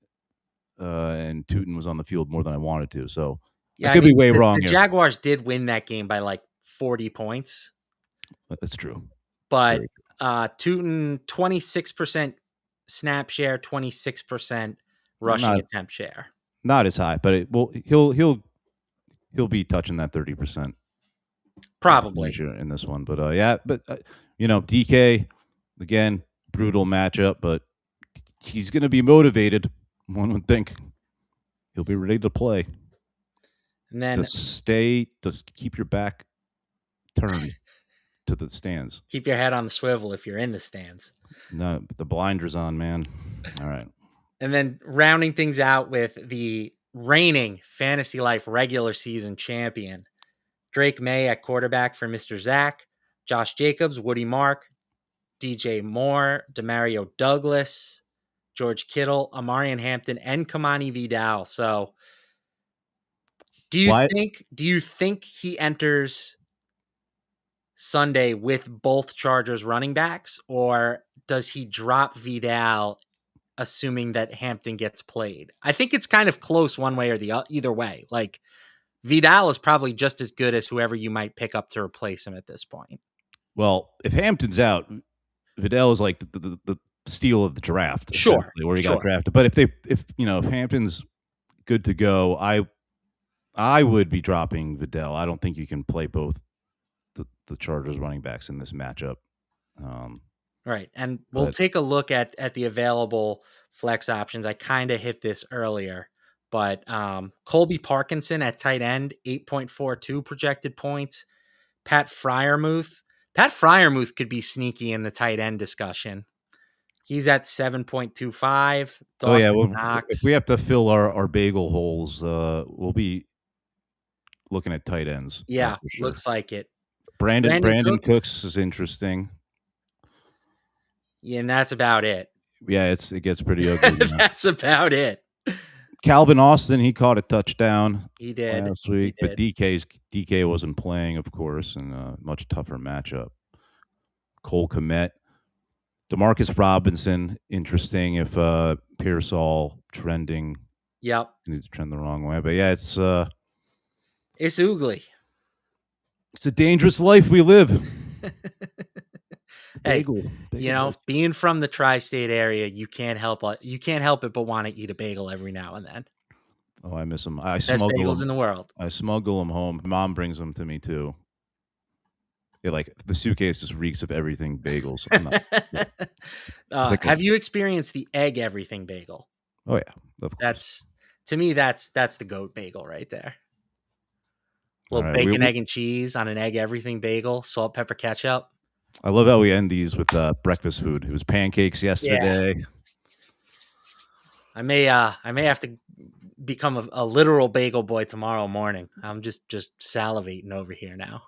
and Tutin was on the field more than I wanted to. So I could be way wrong here. The Jaguars did win that game by like 40 points. That's true. But Tutin, 26% snap share, 26% rushing attempt share. Not as high, but he'll be touching that 30%. Probably in this one, but DK again, brutal matchup, but he's going to be motivated. One would think he'll be ready to play. And then just keep your back turned to the stands. Keep your head on the swivel if you're in the stands. No, the blinders on, man. All right. And then rounding things out with the reigning Fantasy Life regular season champion, Drake May at quarterback for Mr. Zach, Josh Jacobs, Woody Mark, DJ Moore, Demario Douglas, George Kittle, Amarian Hampton, and Kamani Vidal. So do you think he enters Sunday with both Chargers running backs, or does he drop Vidal assuming that Hampton gets played? I think it's kind of close one way or the other, either way. Like, Vidal is probably just as good as whoever you might pick up to replace him at this point. Well, if Hampton's out, Vidal is like the steal of the draft. Sure. Where he got drafted. But if Hampton's good to go, I would be dropping Vidal. I don't think you can play both the Chargers running backs in this matchup. Right. And we'll take a look at the available flex options. I kind of hit this earlier. But Colby Parkinson at tight end, 8.42 projected points. Pat Freiermuth could be sneaky in the tight end discussion. He's at 7.25. If we have to fill our bagel holes, we'll be looking at tight ends. Yeah, sure. Looks like it. Brandon Cooks is interesting. Yeah, and that's about it. Yeah, it gets pretty ugly. That's about it. Calvin Austin, he caught a touchdown. He did last week, but DK wasn't playing, of course, and a much tougher matchup. Cole Kmet, Demarcus Robinson, interesting if Pearsall trending. Yep, needs to trend the wrong way, but yeah, it's oogly. It's a dangerous life we live. Bagel, being from the tri-state area, you can't help it but want to eat a bagel every now and then. Oh, I miss them. Best bagels in the world. I smuggle them home. Mom brings them to me too. The suitcase just reeks of everything bagels. Have you experienced the egg everything bagel? Oh yeah, of course. That's the GOAT bagel right there. A little bacon, egg, and cheese on an egg everything bagel, salt, pepper, ketchup. I love how we end these with breakfast food. It was pancakes yesterday. Yeah. I may have to become a literal bagel boy tomorrow morning. I'm just salivating over here now.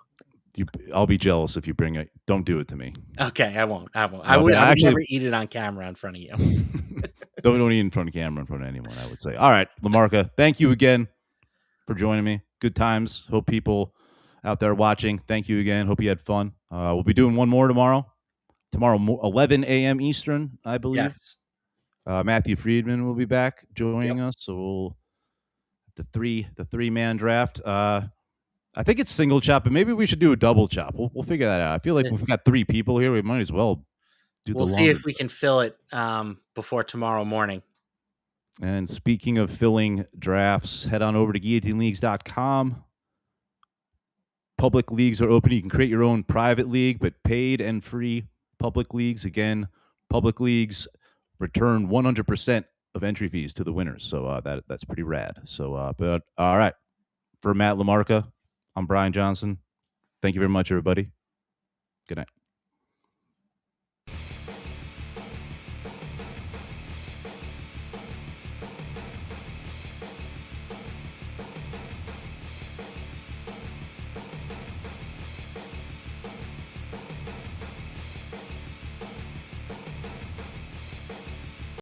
I'll be jealous if you bring it. Don't do it to me. Okay, I won't. I would never eat it on camera in front of you. Don't eat in front of camera in front of anyone, I would say. All right, LaMarca, thank you again for joining me. Good times. Hope people out there watching, thank you again. Hope you had fun. We'll be doing one more tomorrow. Tomorrow, 11 a.m. Eastern, I believe. Yes. Matthew Friedman will be back joining us. So we'll the three-man draft. I think it's single chop, but maybe we should do a double chop. We'll figure that out. I feel like if we've got 3 people here, we might as well do we'll the see if we can fill it before tomorrow morning. And speaking of filling drafts, head on over to guillotineleagues.com. Public leagues are open. You can create your own private league, but paid and free public leagues. Again, public leagues return 100% of entry fees to the winners. So that's pretty rad. So, but all right. For Matt LaMarca, I'm Brian Johnson. Thank you very much, everybody. Good night.